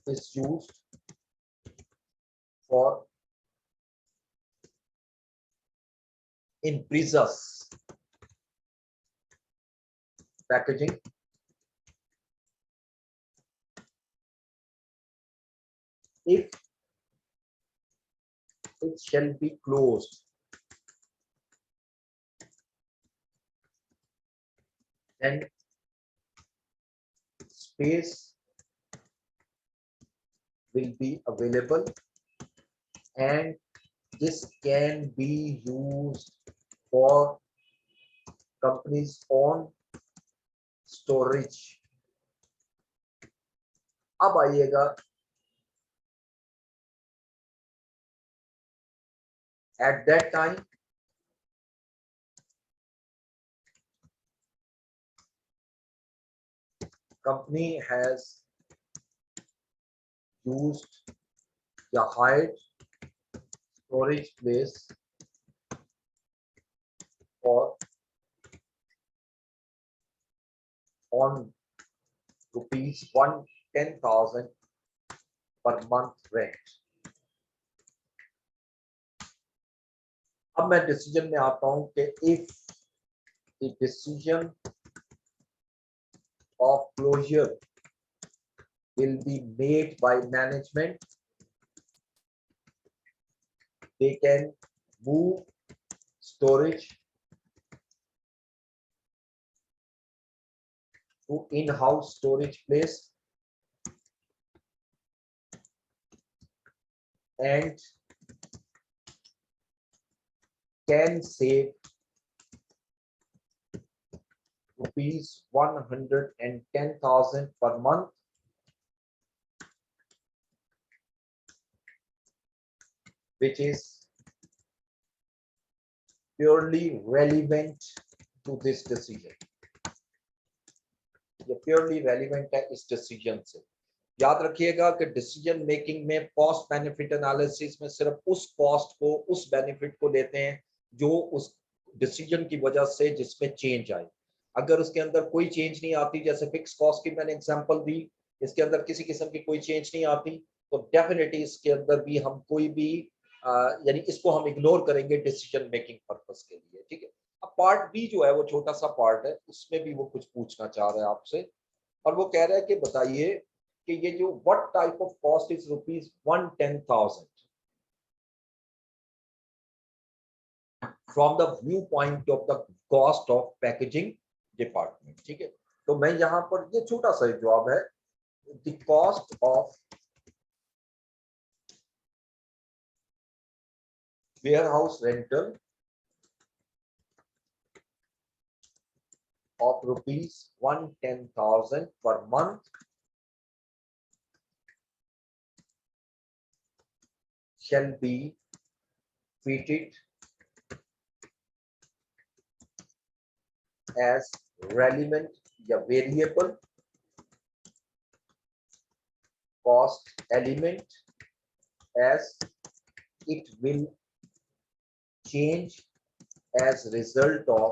is used for in pizzas packaging if it shall be closed, then space will be available and this can be used for company's own storage. अब आइएगा at that time company has used the hired storage place for on rupees 110,000 per month rent. अब मैं decision में आता हूं कि if the decision of closure will be made by management, they can move storage to in-house storage place and can save rupees 110,000 per month, which is purely relevant to this decision. ये purely relevant है इस decision से। याद रखिएगा कि decision making में cost benefit analysis में सिर्फ उस कॉस्ट को, उस बेनिफिट को लेते हैं जो उस डिसीजन की वजह से जिसमें चेंज आए। अगर उसके अंदर कोई चेंज नहीं आती, जैसे फिक्स कॉस्ट की मैंने एग्जांपल दी, इसके अंदर किसी किस्म की कोई चेंज नहीं आती, तो डेफिनेटली इसके अंदर भी हम कोई भी यानी इसको हम इग्नोर करेंगे डिसीजन मेकिंग पर्पस के लिए। ठीक है। अब पार्ट बी जो है वो छोटा सा पार्ट है, उसमें भी वो कुछ पूछना चाह रहे हैं आपसे, और वो कह रहा है कि बताइए कि ये जो what type of cost is rupees 110,000 from the view point of the cost of packaging department. ठीक है। तो मैं यहां पर ये छोटा सा जवाब है, the cost of warehouse rental of rupees 110,000 per month shall be treated as relevant या variable cost element as it will change as result of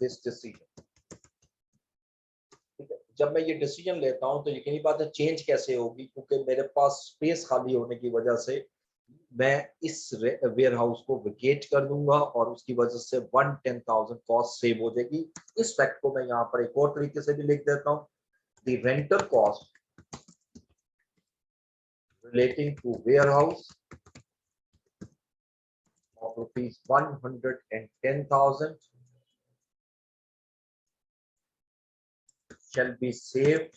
this decision। ठीक है। जब मैं ये डिसीजन लेता हूं तो यकीनी बात है चेंज कैसे होगी, क्योंकि मेरे पास स्पेस खाली होने की वजह से मैं इस वेयर हाउस को वेकेट कर दूंगा और उसकी वजह से 110,000 कॉस्ट सेव हो जाएगी। इस फैक्ट को मैं यहाँ पर एक और तरीके से भी लिख देता हूँ, the rental cost relating to warehouse of rupees 110,000 shall be saved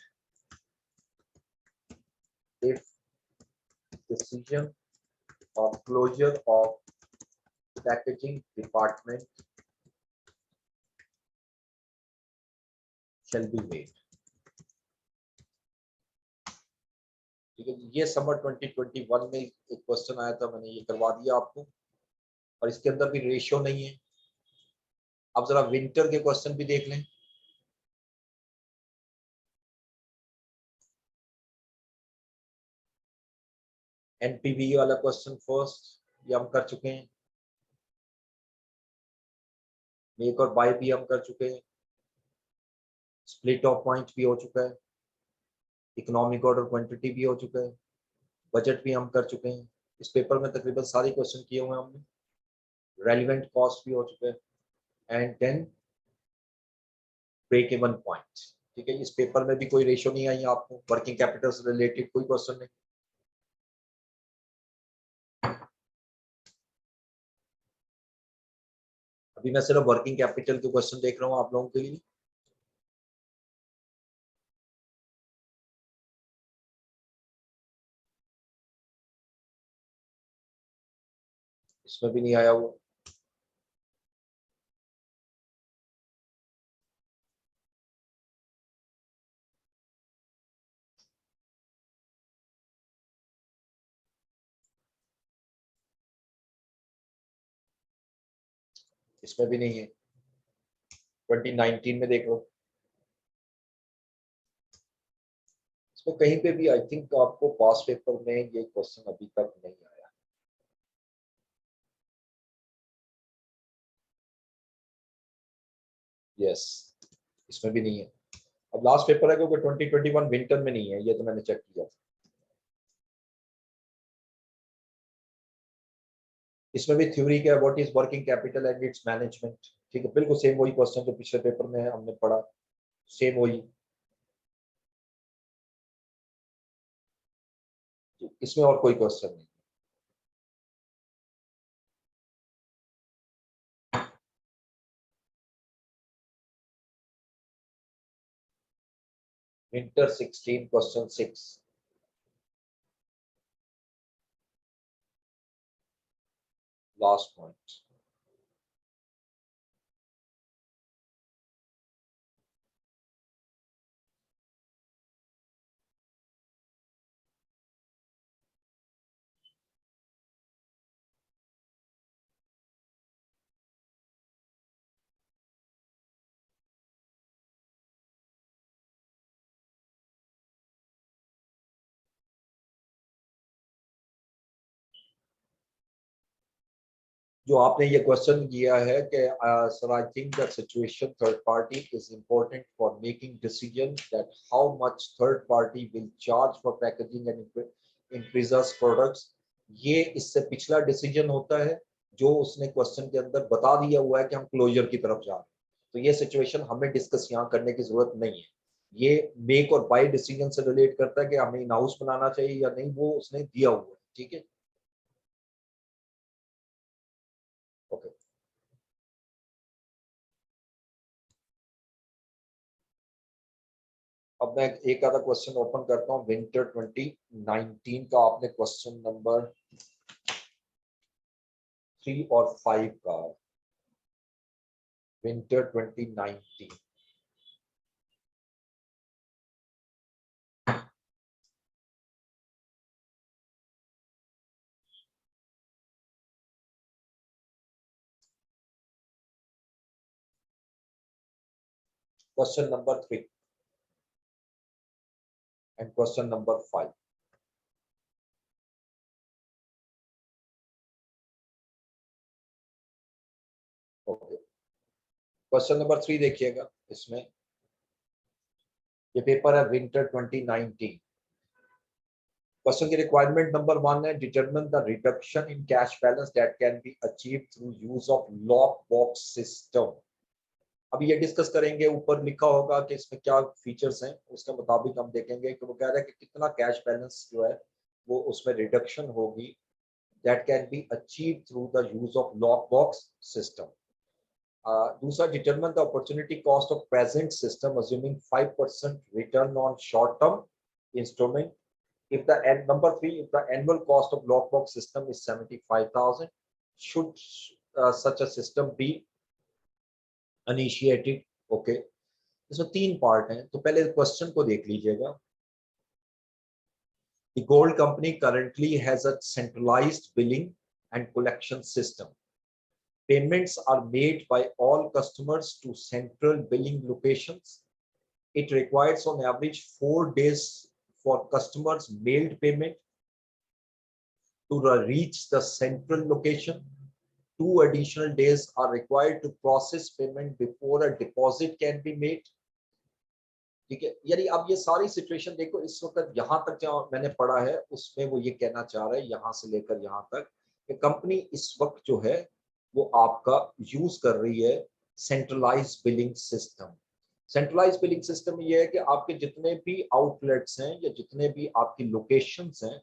if decision of closure of packaging department shall be made। ठीक है। ये समर 2021 में एक क्वेश्चन आया था, मैंने ये करवा दिया आपको, और इसके अंदर भी रेशियो नहीं है। अब जरा विंटर के क्वेश्चन भी देख लें। एनपीवी वाला क्वेश्चन फर्स्ट, ये हम कर चुके हैं, मेक और बाय भी हम कर चुके हैं, स्प्लिट ऑफ पॉइंट भी हो चुका है, इकोनॉमिक ऑर्डर क्वांटिटी भी हो चुका है, बजट भी हम कर चुके हैं। इस पेपर में तकरीबन सारे क्वेश्चन किए हुए हैं हमने, रेलिवेंट कॉस्ट भी हो चुके हैं, and then break even point. ठीक है, इस पेपर में भी कोई रेशियो नहीं आई आपको, वर्किंग कैपिटल से रिलेटेड कोई क्वेश्चन नहीं। अभी मैं सिर्फ वर्किंग कैपिटल के क्वेश्चन देख रहा हूँ आप लोगों के लिए। इसमें भी नहीं आया हुआ। इसमें भी नहीं है। 2019 में देख लो, इसमें कहीं पे भी आई थिंक आपको पास पेपर में ये क्वेश्चन अभी तक नहीं आया। यस, इसमें भी नहीं है। अब लास्ट पेपर है क्योंकि 2021 विंटर में नहीं है, ये तो मैंने चेक किया। इसमें भी थ्योरी क्या है, what is working capital and it's management. ठीक है, बिल्कुल सेम वही क्वेश्चन जो पिछले पेपर में हमने पढ़ा, सेम वही। इसमें और कोई क्वेश्चन नहीं। Winter 16 question 6, last point. जो आपने ये क्वेश्चन किया है कि sir I think that situation third party is important for making decision that how much third party will charge for packaging and increases products. ये इससे पिछला डिसीजन होता है जो उसने क्वेश्चन के अंदर बता दिया हुआ है कि हम क्लोजर की तरफ जा रहे हैं। तो ये सिचुएशन हमें डिस्कस यहाँ करने की जरूरत नहीं है। ये मेक और बाय डिसीजन से रिलेट करता है कि हमें इन हाउस बनाना चाहिए या नहीं, वो उसने दिया हुआ है। ठीक है, ओके। अब मैं एक आधा क्वेश्चन ओपन करता हूँ विंटर 2019 का। आपने क्वेश्चन नंबर 3 और 5 का, winter 2019। Question number 3 and question number 5। Okay, question number 3 देखिएगा। इसमें ये पेपर है विंटर 2019। क्वेश्चन की रिक्वायरमेंट नंबर 1 है, determine the reduction in cash balance that can be achieved through use of lock box system. अभी ये डिस्कस करेंगे, ऊपर लिखा होगा कि इसमें क्या फीचर्स हैं, उसके मुताबिक हम देखेंगे कि वो कह रहा है कि कितना कैश बैलेंस जो है वो उसमें रिडक्शन होगी, that can be achieve through the use of lock box system. दूसरा, determine the opportunity cost of present system assuming 5% return on short term instrument. if the number 3, if the annual cost of lockbox system is 75,000, should such a system be initiated? Okay, इसमें 3 part हैं, तो पहले question को देख लीजिएगा। The gold company currently has a centralized billing and collection system. Payments are made by all customers to central billing locations. It requires on average 4 days for customers mailed payment. to reach the central location. 2 additional days are required to process payment before a deposit can be made. ठीक है, यानी अब ये सारी situation देखो, इस वक्त यहाँ तक जो मैंने पढ़ा है उसमें वो ये कहना चाह रहा है यहाँ से लेकर यहाँ तक कि कंपनी इस वक्त जो है वो आपका यूज कर रही है centralise billing system. Centralise billing system ये है कि आपके जितने भी आउटलेट्स हैं या जितने भी आपकी लोकेशंस हैं,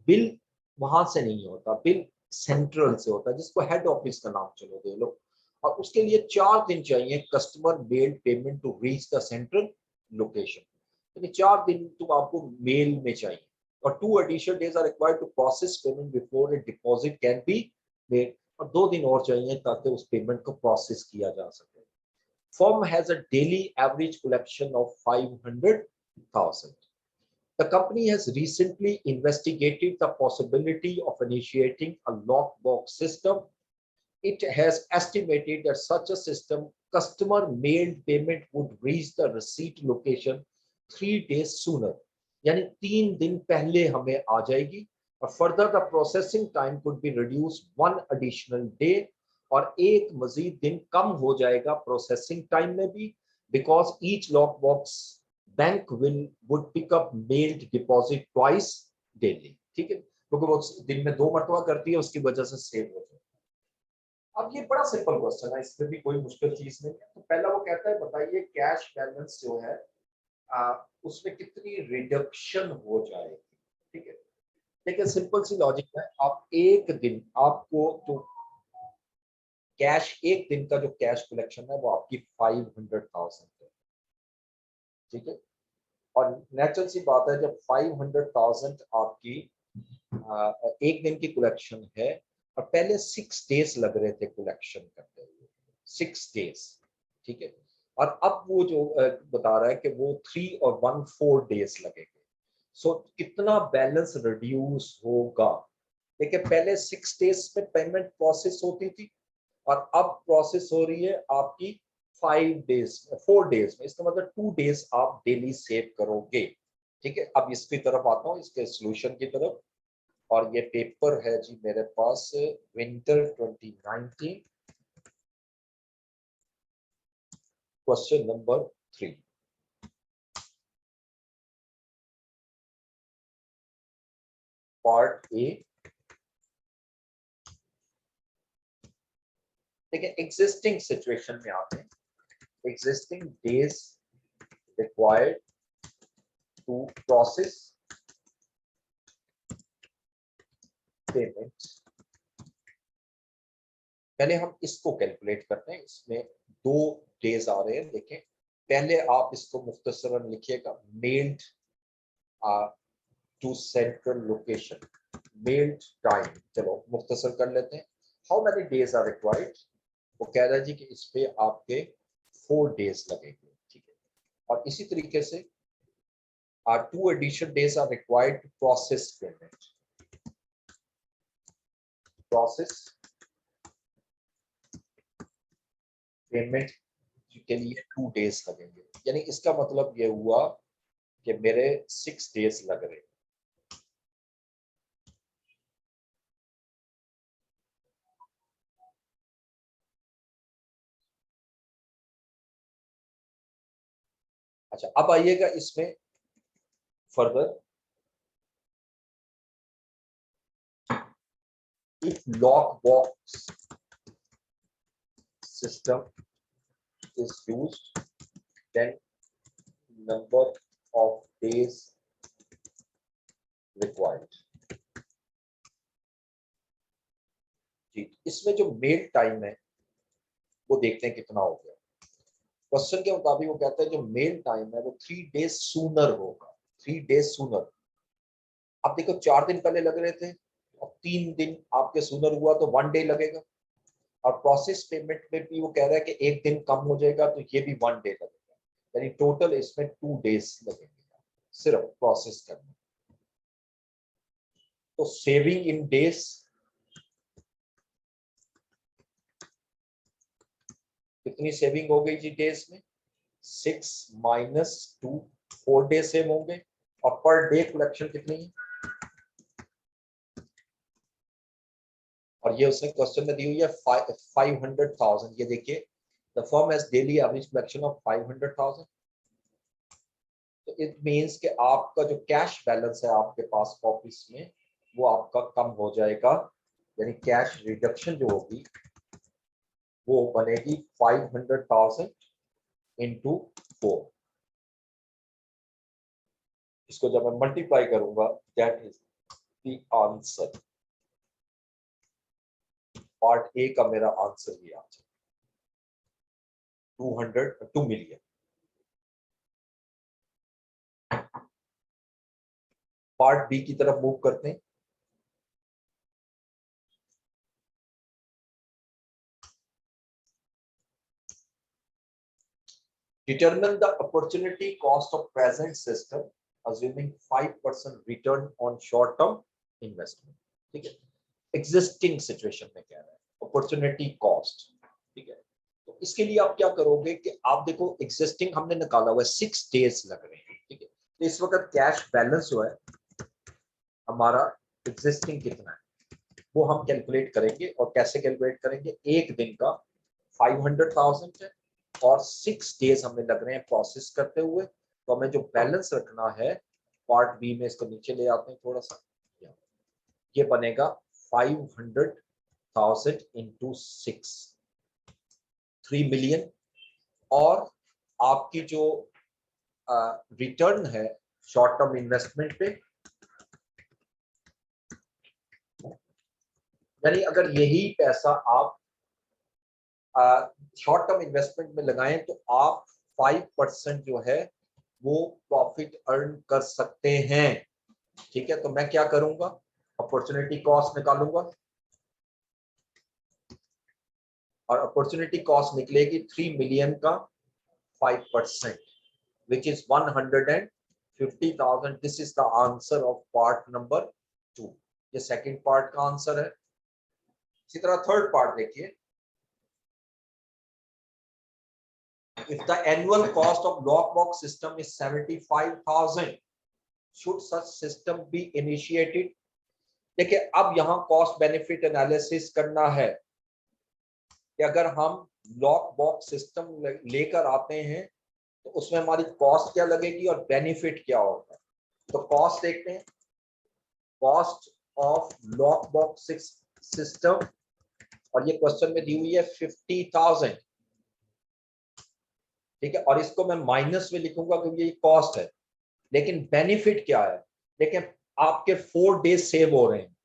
बिल वहां से नहीं होता, बिल सेंट्रल से होता है, जिसको हेड ऑफिस का नाम चलो दे लो। और उसके लिए 4 दिन चाहिए customer mail payment to reach the central location, यानी 4 दिन तो आपको मेल में चाहिए। और 2 additional days are required to process payment before a deposit can be made, और 2 दिन और चाहिए ताकि उस पेमेंट को प्रोसेस किया जा सके। Firm has a daily average collection of 500,000। The company has recently investigated the possibility of initiating a lockbox system. It has estimated that such a system, customer mailed payment would reach the receipt location 3 days sooner. यानी 3 दिन पहले हमें आ जाएगी, और further the processing time could be reduced 1 additional day, और एक मजीद दिन कम हो जाएगा प्रोसेसिंग टाइम में भी, because each lockbox bank would pick up mailed deposit twice daily। ठीक है, क्योंकि वो दिन में 2 मरतबा करती है, उसकी वजह से सेव हो जाए। अब ये बड़ा सिंपल क्वेश्चन है, इसमें भी कोई मुश्किल चीज नहीं है। तो पहला वो कहता है बताइए कैश बैलेंस जो है उसमें कितनी रिडक्शन हो जाएगी। ठीक है, देखिए सिंपल सी लॉजिक है, आप एक दिन आपको जो कैश, एक दिन का जो कैश कलेक्शन है वो आपकी 500,000 है। ठीक है, और नेचुरल सी बात है जब 500,000 आपकी एक दिन की कलेक्शन है, और पहले 6 डेज लग रहे थे कलेक्शन करते हुए, 6 डेज। ठीक है, और अब वो जो बता रहा है कि वो 3 और 1/4 डेज लगेंगे। सो कितना बैलेंस रिड्यूस होगा। देखिए पहले 6 डेज में पेमेंट प्रोसेस होती थी, और अब प्रोसेस हो रही है आपकी 5 डेज 4 डेज में। इसका मतलब 2 डेज आप डेली सेव करोगे। ठीक है, अब इसकी तरफ आता हूँ, इसके सोल्यूशन की तरफ। और ये पेपर है जी मेरे पास, winter 2019, question number 3, part A. देखिए एग्जिस्टिंग सिचुएशन में आते हैं, existing days required to process payment. पहले हम इसको कैलकुलेट करते हैं, इसमें 2 डेज आ रहे हैं। देखें पहले आप इसको मुख्तसरन लिखिएगा, mailed to central location, mailed time. चलो मुख्तसर कर लेते हैं, how many days are required. वो कह रहा है जी कि इस पे आपके 4 डेज लगेंगे। ठीक है, और इसी तरीके से 2 additional days are required to process payment, process payment के लिए 2 डेज लगेंगे। यानी इसका मतलब ये हुआ कि मेरे 6 डेज लग रहे हैं। अच्छा अब आइएगा इसमें further, if lockbox system is used, then number of days required। जी, इसमें जो मेल टाइम है वो देखते हैं कितना हो गया। क्वेश्चन के मुताबिक वो कहता है जो मेल टाइम है वो 3 डेज सूनर होगा, 3 डेज सूनर। अब देखो 4 दिन पहले लग रहे थे, अब 3 दिन आपके सूनर हुआ तो 1 डे लगेगा। और प्रोसेस पेमेंट में भी वो कह रहा है कि एक दिन कम हो जाएगा तो ये भी 1 डे लगेगा, यानी टोटल इसमें 2 डेज लगेंगे सिर्फ प्रोसेस करने। तो सेविंग इन डेज, कितनी सेविंग हो गई जी डेज में, 6 माइनस 2, 4 डे सेव होंगे। और पर डे कलेक्शन कितनी है, और ये उसने क्वेश्चन में दी हुई है 500,000। ये देखिए, the firm has daily average collection of 500,000। तो इट मींस कि आपका जो कैश बैलेंस है आपके पास ऑफिस में वो आपका कम हो जाएगा, यानी कैश रिडक्शन जो होगी वो बनेगी 500,000 इंटू 4। इसको जब मैं मल्टीप्लाई करूंगा that is the answer. Part A का मेरा आंसर ये आ जाए 2 मिलियन। पार्ट बी की तरफ मूव करते हैं। Determine the opportunity cost of present system assuming 5% return on short term investment। ठीक है, एग्जिस्टिंग सिचुएशन में कह रहा है अपॉर्चुनिटी कॉस्ट। ठीक है, तो इसके लिए आप क्या करोगे कि आप देखो एग्जिस्टिंग हमने निकाला हुआ है 6 डेज लग रहे हैं। ठीक है, तो इस वक्त कैश बैलेंस जो है हमारा एग्जिस्टिंग कितना है वो हम कैलकुलेट करेंगे। और कैसे कैलकुलेट करेंगे, एक दिन का 500,000 है और 6 डेज हमें लग रहे हैं प्रोसेस करते हुए। तो हमें जो बैलेंस रखना है पार्ट बी में, इसको नीचे ले आते हैं थोड़ा सा, ये बनेगा 500,000 इंटू 6, 3 मिलियन। और आपकी जो रिटर्न है शॉर्ट टर्म इन्वेस्टमेंट पे, यानी अगर यही पैसा आप शॉर्ट टर्म इन्वेस्टमेंट में लगाएं तो आप 5% जो है वो प्रॉफिट अर्न कर सकते हैं। ठीक है, तो मैं क्या करूंगा, अपॉर्चुनिटी कॉस्ट निकालूंगा और अपॉर्चुनिटी कॉस्ट निकलेगी 3 मिलियन का 5%, which is 150,000। This is the answer of part number 2। ये सेकंड पार्ट का आंसर है। इसी तरह थर्ड पार्ट देखिए, if the annual cost of lockbox system is 75,000 should such system be initiated। देखिए, अब यहां कॉस्ट बेनिफिट एनालिसिस करना है कि अगर हम लॉक बॉक्स सिस्टम लेकर आते हैं तो उसमें हमारी कॉस्ट क्या लगेगी और बेनिफिट क्या होगा। तो कॉस्ट देखते हैं, cost of lock box system, और ये क्वेश्चन में दी हुई है 50,000। ठीक है, और इसको मैं माइनस में लिखूंगा क्योंकि ये कॉस्ट है। लेकिन बेनिफिट क्या है, लेकिन आपके 4 डेज सेव हो रहे हैं,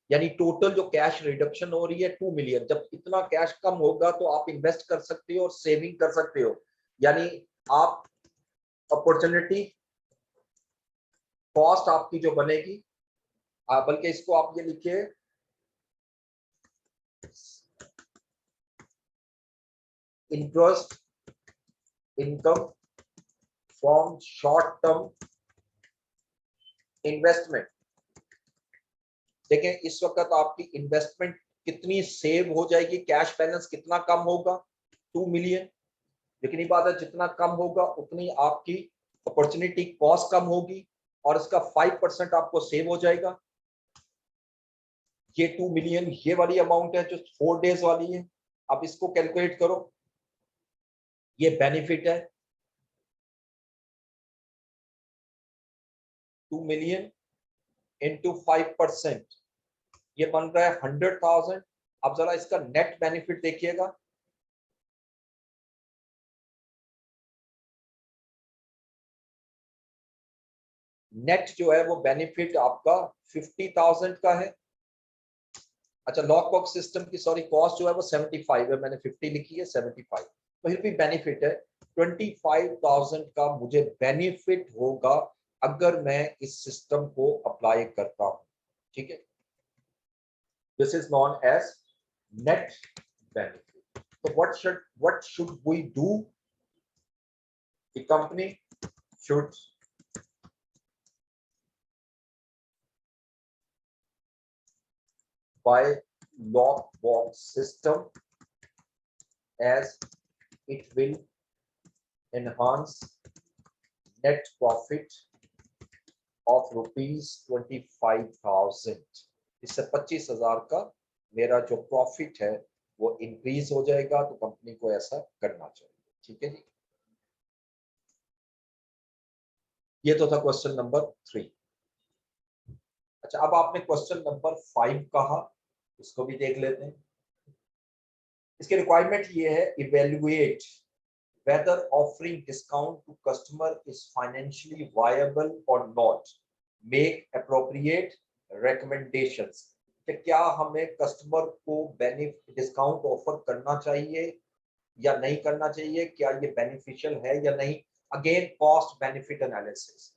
यानी टोटल जो कैश रिडक्शन हो रही है 2 मिलियन। जब इतना कैश कम होगा तो आप इन्वेस्ट कर सकते हो और सेविंग कर सकते हो, यानी आप अपॉर्चुनिटी कॉस्ट आपकी जो बनेगी, बल्कि इसको आप ये लिखिए interest income from short term investment. देखें, इस वक्त आपकी इन्वेस्टमेंट कितनी सेव हो जाएगी, कैश बैलेंस कितना कम होगा, 2 मिलियन। लेकिन ये बात है, जितना कम होगा उतनी आपकी अपॉर्चुनिटी कॉस्ट कम होगी और इसका 5% आपको सेव हो जाएगा। ये 2 मिलियन ये वाली अमाउंट है जो 4 डेज वाली है। अब इसको कैलकुलेट करो, ये बेनिफिट है 2 मिलियन इंटू 5%, ये बन रहा है 100,000। अब जरा इसका नेट बेनिफिट देखिएगा, नेट जो है वो बेनिफिट आपका 50,000 का है। अच्छा, लॉक बॉक्स सिस्टम की सॉरी कॉस्ट जो है वो 75 है, मैंने 50 लिखी है, 75 तो फिर भी बेनिफिट है 25,000 का मुझे बेनिफिट होगा अगर मैं इस सिस्टम को अप्लाई करता हूं। ठीक है, this is known as net benefit. तो what should we do, the company should buy lock box system as it will enhance net profit of rupees 25,000। इससे 25,000 का मेरा जो प्रॉफिट है वो इंक्रीज हो जाएगा, तो कंपनी को ऐसा करना चाहिए। ठीक है जी, ये तो था क्वेश्चन नंबर 3। अच्छा, अब आपने क्वेश्चन नंबर 5 कहा, इसको भी देख लेते हैं। इसकी रिक्वायरमेंट ये है, evaluate whether offering discount to customer is financially viable or not, make appropriate recommendations। कि क्या हमें कस्टमर को बेनिफिट डिस्काउंट ऑफर करना चाहिए या नहीं करना चाहिए, क्या ये बेनिफिशियल है या नहीं। अगेन कॉस्ट बेनिफिट एनालिसिस,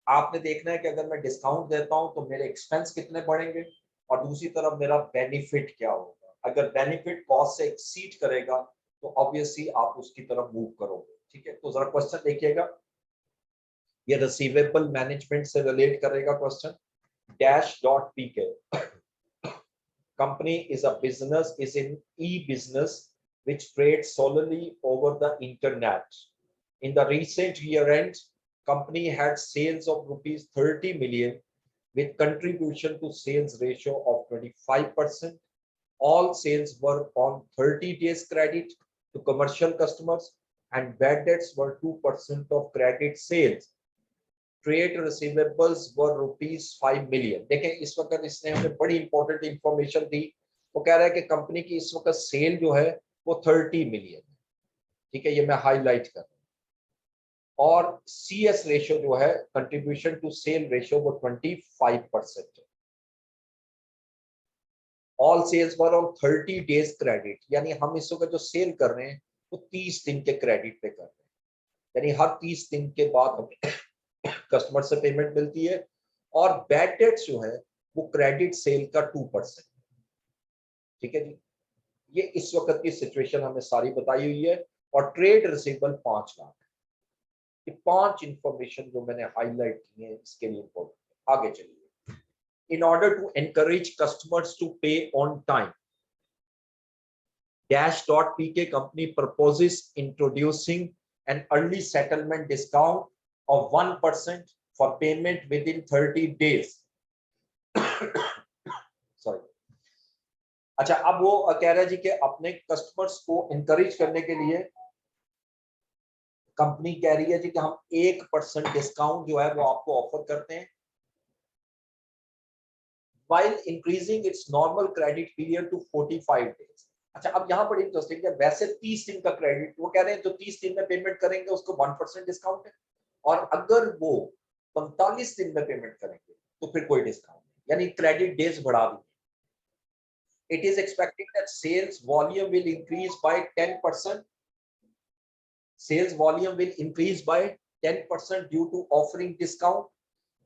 आपने देखना है कि अगर मैं डिस्काउंट देता हूं तो मेरे एक्सपेंस कितने बढ़ेंगे और दूसरी तरफ मेरा बेनिफिट क्या होगा। अगर बेनिफिट कॉस्ट से एक्सीड करेगा तो ऑब्वियसली आप उसकी तरफ मूव करोगे। ठीक है, तो जरा क्वेश्चन देखिएगा, ये रिसीवेबल मैनेजमेंट से रिलेट करेगा क्वेश्चन। डैश डॉट पी के company is a business, is in e-business which trades solely over the internet. In the recent year end, company had sales of rupees 30 million with contribution to sales ratio of 25%. All sales were on 30 days credit to commercial customers and bad debts were 2% of credit sales. Trade receivables were rupees 5 million. देखें इस वक्त इसने हमें बड़ी important information दी। वो कह रहा है कि कंपनी की इस वक्त सेल जो है वो 30 मिलियन है। ठीक है, ये मैं हाईलाइट कर रहा हूँ। और CS रेशियो जो है, कंट्रीब्यूशन टू सेल रेशियो, वो 25% है। All sales were on 30 days credit, यानी हम इस वक्त जो सेल कर रहे हैं वो 30 दिन के क्रेडिट पे कर रहे हैं, यानी हर 30 दिन के बाद हमें कस्टमर से पेमेंट मिलती है। और बैड डेट्स जो है वो क्रेडिट सेल का 2%। ठीक है जी, ये इस वक्त की सिचुएशन हमें सारी बताई हुई है। और ट्रेड रिसीवेबल 5 लाख। ये 5 इंफॉर्मेशन जो मैंने हाईलाइट की है इसके लिए इंपॉर्टेंट। आगे चलिए, in order to encourage customers to pay on time, Dash.pk company proposes introducing an early settlement discount of 1% for payment within 30 days. Sorry. अच्छा, अब वो कह रहा है जी कि अपने कस्टमर्स को इनकरेज करने के लिए कंपनी कह रही है जी कि हम 1% डिस्काउंट जो है वो आपको ऑफर करते हैं, while increasing its normal credit period to 45 days। अच्छा, अब यहाँ पर इंटरेस्टिंग है, वैसे 30 दिन का क्रेडिट, वो कह रहे हैं जो 30 दिन में पेमेंट करेंगे उसको 1% डिस्काउंट है, और अगर वो 45 दिन में पेमेंट करेंगे तो फिर कोई डिस्काउंट नहीं, यानी क्रेडिट डेज बढ़ा दी। It is expecting that sales volume will increase by 10%. Sales volume will increase by 10% due to offering discount।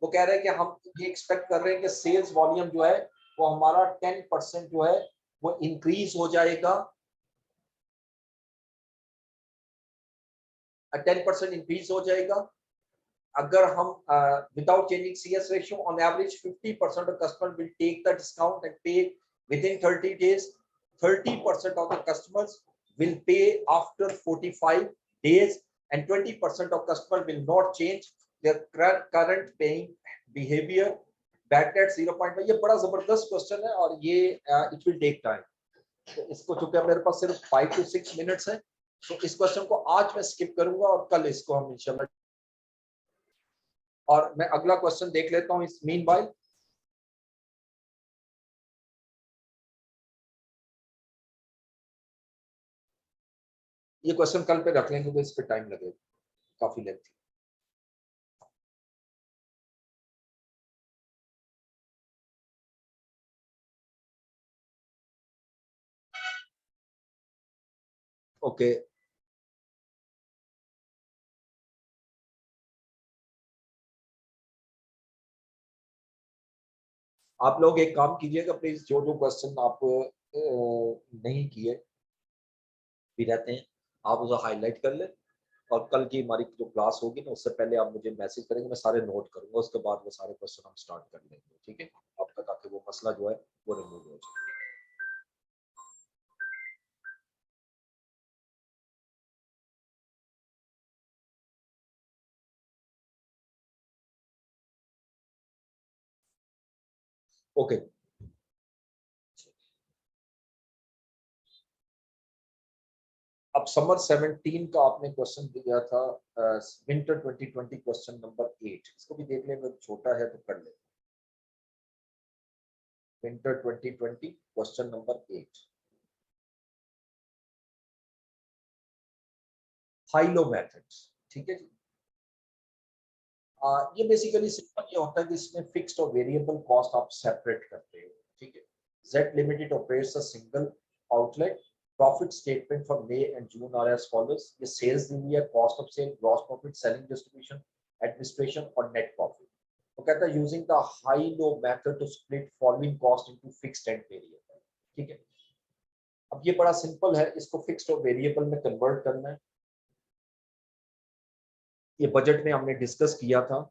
वो कह रहे हैं कि हम ये एक्सपेक्ट कर रहे हैं कि सेल्स वॉल्यूम जो है वो हमारा 10% जो है वो इंक्रीज हो जाएगा, 10% इंक्रीज हो जाएगा अगर हम without changing CS ratio on average 50% of customers will take the discount and pay within 30 days। 30% of the customers will pay after 45 days and 20% of customers will not change their current paying behavior। Bad debt 0.5, ये बड़ा जबरदस्त question है और ये it will take time. तो इसको चूंकि मेरे पास सिर्फ 5 to 6 मिनट्स है, तो इस क्वेश्चन को आज मैं स्किप करूंगा और कल इसको हम इंशाल्लाह, और मैं अगला क्वेश्चन देख लेता हूं इस मीनवाइल। ये क्वेश्चन कल पे रख लेंगे तो इस पे टाइम लगेगा, काफी लेंथी। ओके, आप लोग एक काम कीजिएगा प्लीज, जो जो क्वेश्चन आप नहीं किए भी रहते हैं आप उसे हाईलाइट कर लें, और कल की हमारी जो क्लास होगी ना उससे पहले आप मुझे मैसेज करेंगे, मैं सारे नोट करूंगा, उसके बाद वो सारे क्वेश्चन हम स्टार्ट कर लेंगे। ठीक है, आपका, ताकि वो मसला जो है वो रिमूव हो जाए। ओके। अब समर 17 का आपने क्वेश्चन दिया था, विंटर 2020 क्वेश्चन नंबर 8, इसको भी देख लेंगे, छोटा है तो कर लेंगे। Winter 2020 question number 8, high low methods. ठीक है जी। ये बेसिकली सिंपल ये होता है कि इसमें फिक्स्ड और वेरिएबल कॉस्ट आप सेपरेट करते हो। ठीक है। Z limited operates a single outlet. Profit statement for May and June are as follows. ये सेल्स दी हुई है, cost of sale, gross profit, selling, distribution, administration और नेट प्रॉफिट। तो कहता है using the high low method to split following cost into fixed and variable. ठीक है। अब ये बड़ा सिंपल है, इसको फिक्स्ड और वेरिएबल में कन्वर्ट करना है। ये बजट में हमने डिस्कस किया था।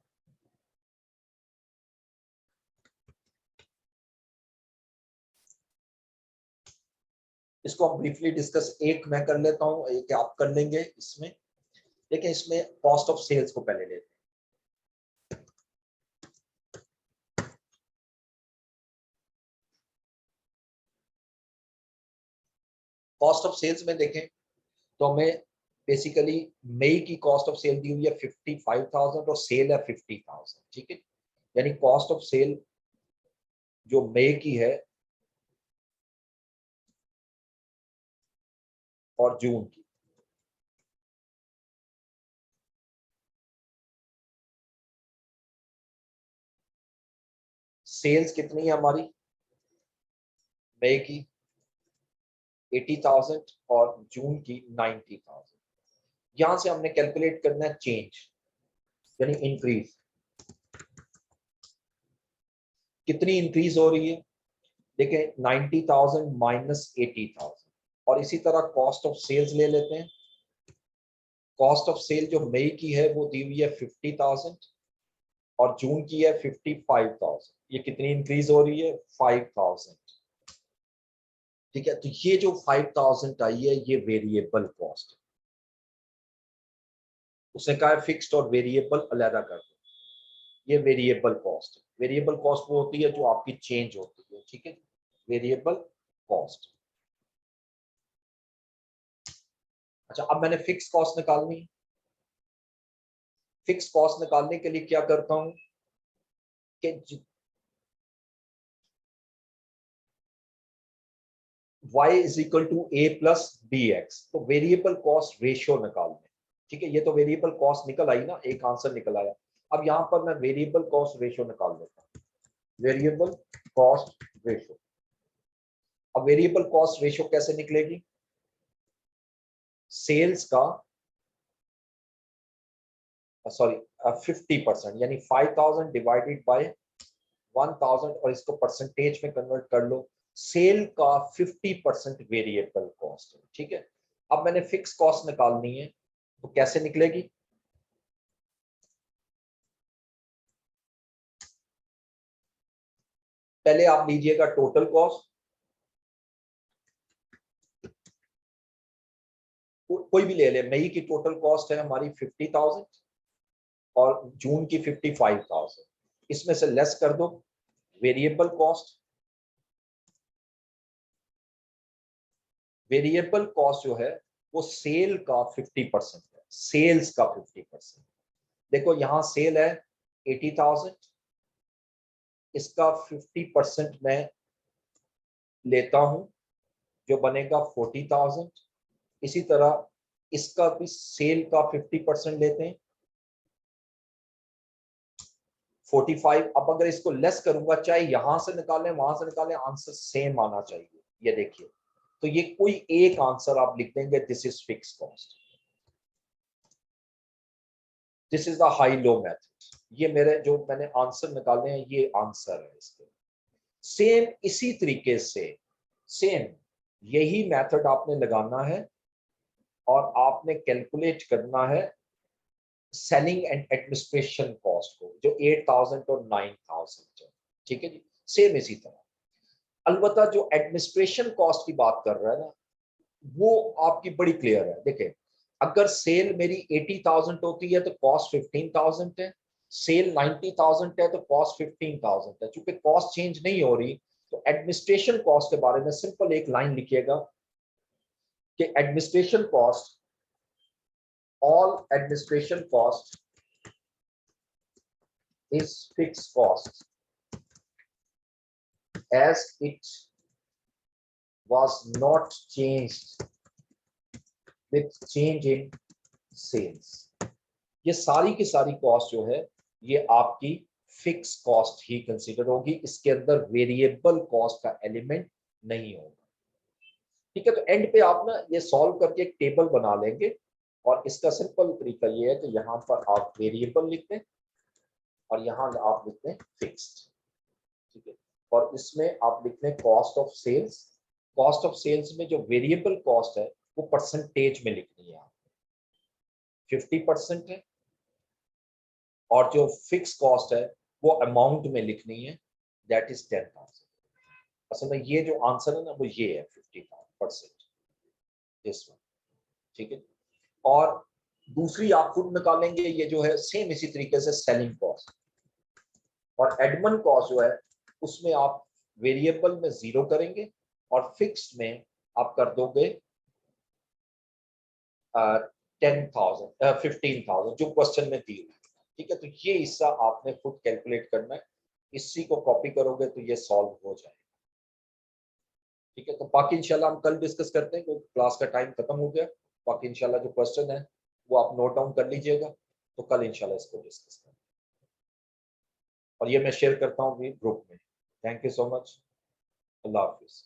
इसको हम ब्रीफली डिस्कस, एक मैं कर लेता हूं, एक आप कर लेंगे इसमें। देखिए इसमें कॉस्ट ऑफ सेल्स को पहले लेते हैं। कॉस्ट ऑफ सेल्स में देखें तो हमें बेसिकली मई की कॉस्ट ऑफ सेल दी हुई है 55,000 और सेल है 50,000। ठीक है। यानी कॉस्ट ऑफ सेल जो मई की है और जून की, सेल्स कितनी है हमारी मई की 80,000 और जून की 90,000। यहां से हमने कैलकुलेट करना है चेंज, यानी इंक्रीज, कितनी इंक्रीज हो रही है। देखिए 90,000 माइनस 80,000, और इसी तरह कॉस्ट ऑफ सेल्स ले लेते हैं। कॉस्ट ऑफ सेल जो मई की है वो दी हुई है 50,000 और जून की है 55,000। ये कितनी इंक्रीज हो रही है 5,000। ठीक है। तो ये जो 5,000 आई है ये वेरिएबल कॉस्ट है। उसने कहा है फिक्स्ड और वेरिएबल अलग कर दो, ये वेरिएबल कॉस्ट है। वेरिएबल कॉस्ट वो होती है जो आपकी चेंज होती है। ठीक है। Variable cost. अच्छा, अब मैंने फिक्स कॉस्ट निकालनी है। फिक्स कॉस्ट निकालने के लिए क्या करता हूं कि y is equal to a plus b x, तो वेरिएबल कॉस्ट रेशियो निकालने। ठीक है। ये तो वेरिएबल कॉस्ट निकल आई ना, एक आंसर निकल आया। अब यहां पर मैं वेरिएबल कॉस्ट रेशियो निकाल देता हूं। Variable cost ratio. अब वेरिएबल कॉस्ट रेशियो कैसे निकलेगी, सेल्स का सॉरी 50%, यानी 5,000 डिवाइडेड बाय 1,000 और इसको परसेंटेज में कन्वर्ट कर लो। सेल का 50% वेरिएबल कॉस्ट है। ठीक है। अब मैंने फिक्स कॉस्ट निकालनी है, तो कैसे निकलेगी, पहले आप लीजिएगा टोटल कॉस्ट, कोई भी ले ले। मई की टोटल कॉस्ट है हमारी 50,000 और जून की 55,000। इसमें से लेस कर दो वेरिएबल कॉस्ट। वेरिएबल कॉस्ट जो है वो सेल का 50% है, सेल्स का 50%। देखो यहां सेल है 80,000, इसका 50% मैं लेता हूं जो बनेगा 40,000। इसी तरह इसका भी सेल का 50% लेते हैं 45। अब अगर इसको लेस करूंगा, चाहे यहां से निकालें वहां से निकालें, आंसर सेम आना चाहिए। ये देखिए, तो ये कोई एक आंसर आप लिख देंगे, this is fix cost, this is the high low method. ये मेरे जो मैंने आंसर निकाले हैं ये आंसर है इसके। सेम इसी तरीके से सेम यही मेथड आपने लगाना है और आपने कैलकुलेट करना है सेलिंग एंड एडमिनिस्ट्रेशन कॉस्ट को, जो 8,000 और 9,000 है। ठीक है जी। सेम इसी तरह, अलबत्ता जो एडमिनिस्ट्रेशन कॉस्ट की बात कर रहा है ना, वो आपकी बड़ी क्लियर है। देखिए अगर सेल मेरी 80,000 होती है तो कॉस्ट 15,000 है, सेल 90,000 है तो कॉस्ट 15,000 है। चूंकि कॉस्ट चेंज नहीं हो रही, तो एडमिनिस्ट्रेशन कॉस्ट के बारे में सिंपल एक लाइन लिखिएगा, कि administration cost, all administration cost is fix cost as it was not changed with change in sales। ये सारी की सारी कॉस्ट जो है ये आपकी फिक्स कॉस्ट ही कंसीडर होगी, इसके अंदर वेरिएबल कॉस्ट का एलिमेंट नहीं होगा। ठीक है, तो एंड पे आप ना ये सॉल्व करके एक टेबल बना लेंगे और इसका सिंपल तरीका ये है कि यहाँ पर आप वेरिएबल लिख दें और यहाँ आप लिख दें फिक्स्ड। ठीक है, और इसमें आप लिख दें cost of sales. Cost of sales में जो वेरिएबल कॉस्ट है वो परसेंटेज में लिखनी है, 50% है, और जो फिक्स कॉस्ट है वो अमाउंट में लिखनी है, दैट इज 10,000। असल में ये जो आंसर है ना वो ये है 50%, दिस वन। ठीक है, और दूसरी आप खुद निकालेंगे, ये जो है सेम इसी तरीके से सेलिंग कॉस्ट और एडमिन कॉस्ट जो है उसमें आप वेरिएबल में 0 करेंगे और फिक्स्ड में आप कर दोगे 10,000 15,000 जो क्वेश्चन में दी हुई है। ठीक है, तो ये हिस्सा आपने खुद कैलकुलेट करना है, इसी को कॉपी करोगे तो ये सॉल्व हो जाएगा। ठीक है, तो बाकी इंशाल्लाह हम कल डिस्कस करते हैं, क्योंकि क्लास का टाइम खत्म हो गया। बाकी इंशाल्लाह जो क्वेश्चन है वो आप नोट डाउन कर लीजिएगा, तो कल इंशाल्लाह इसको डिस्कस करें। और ये मैं शेयर करता हूँ ग्रुप में। Thank you so much, Allah Hafiz.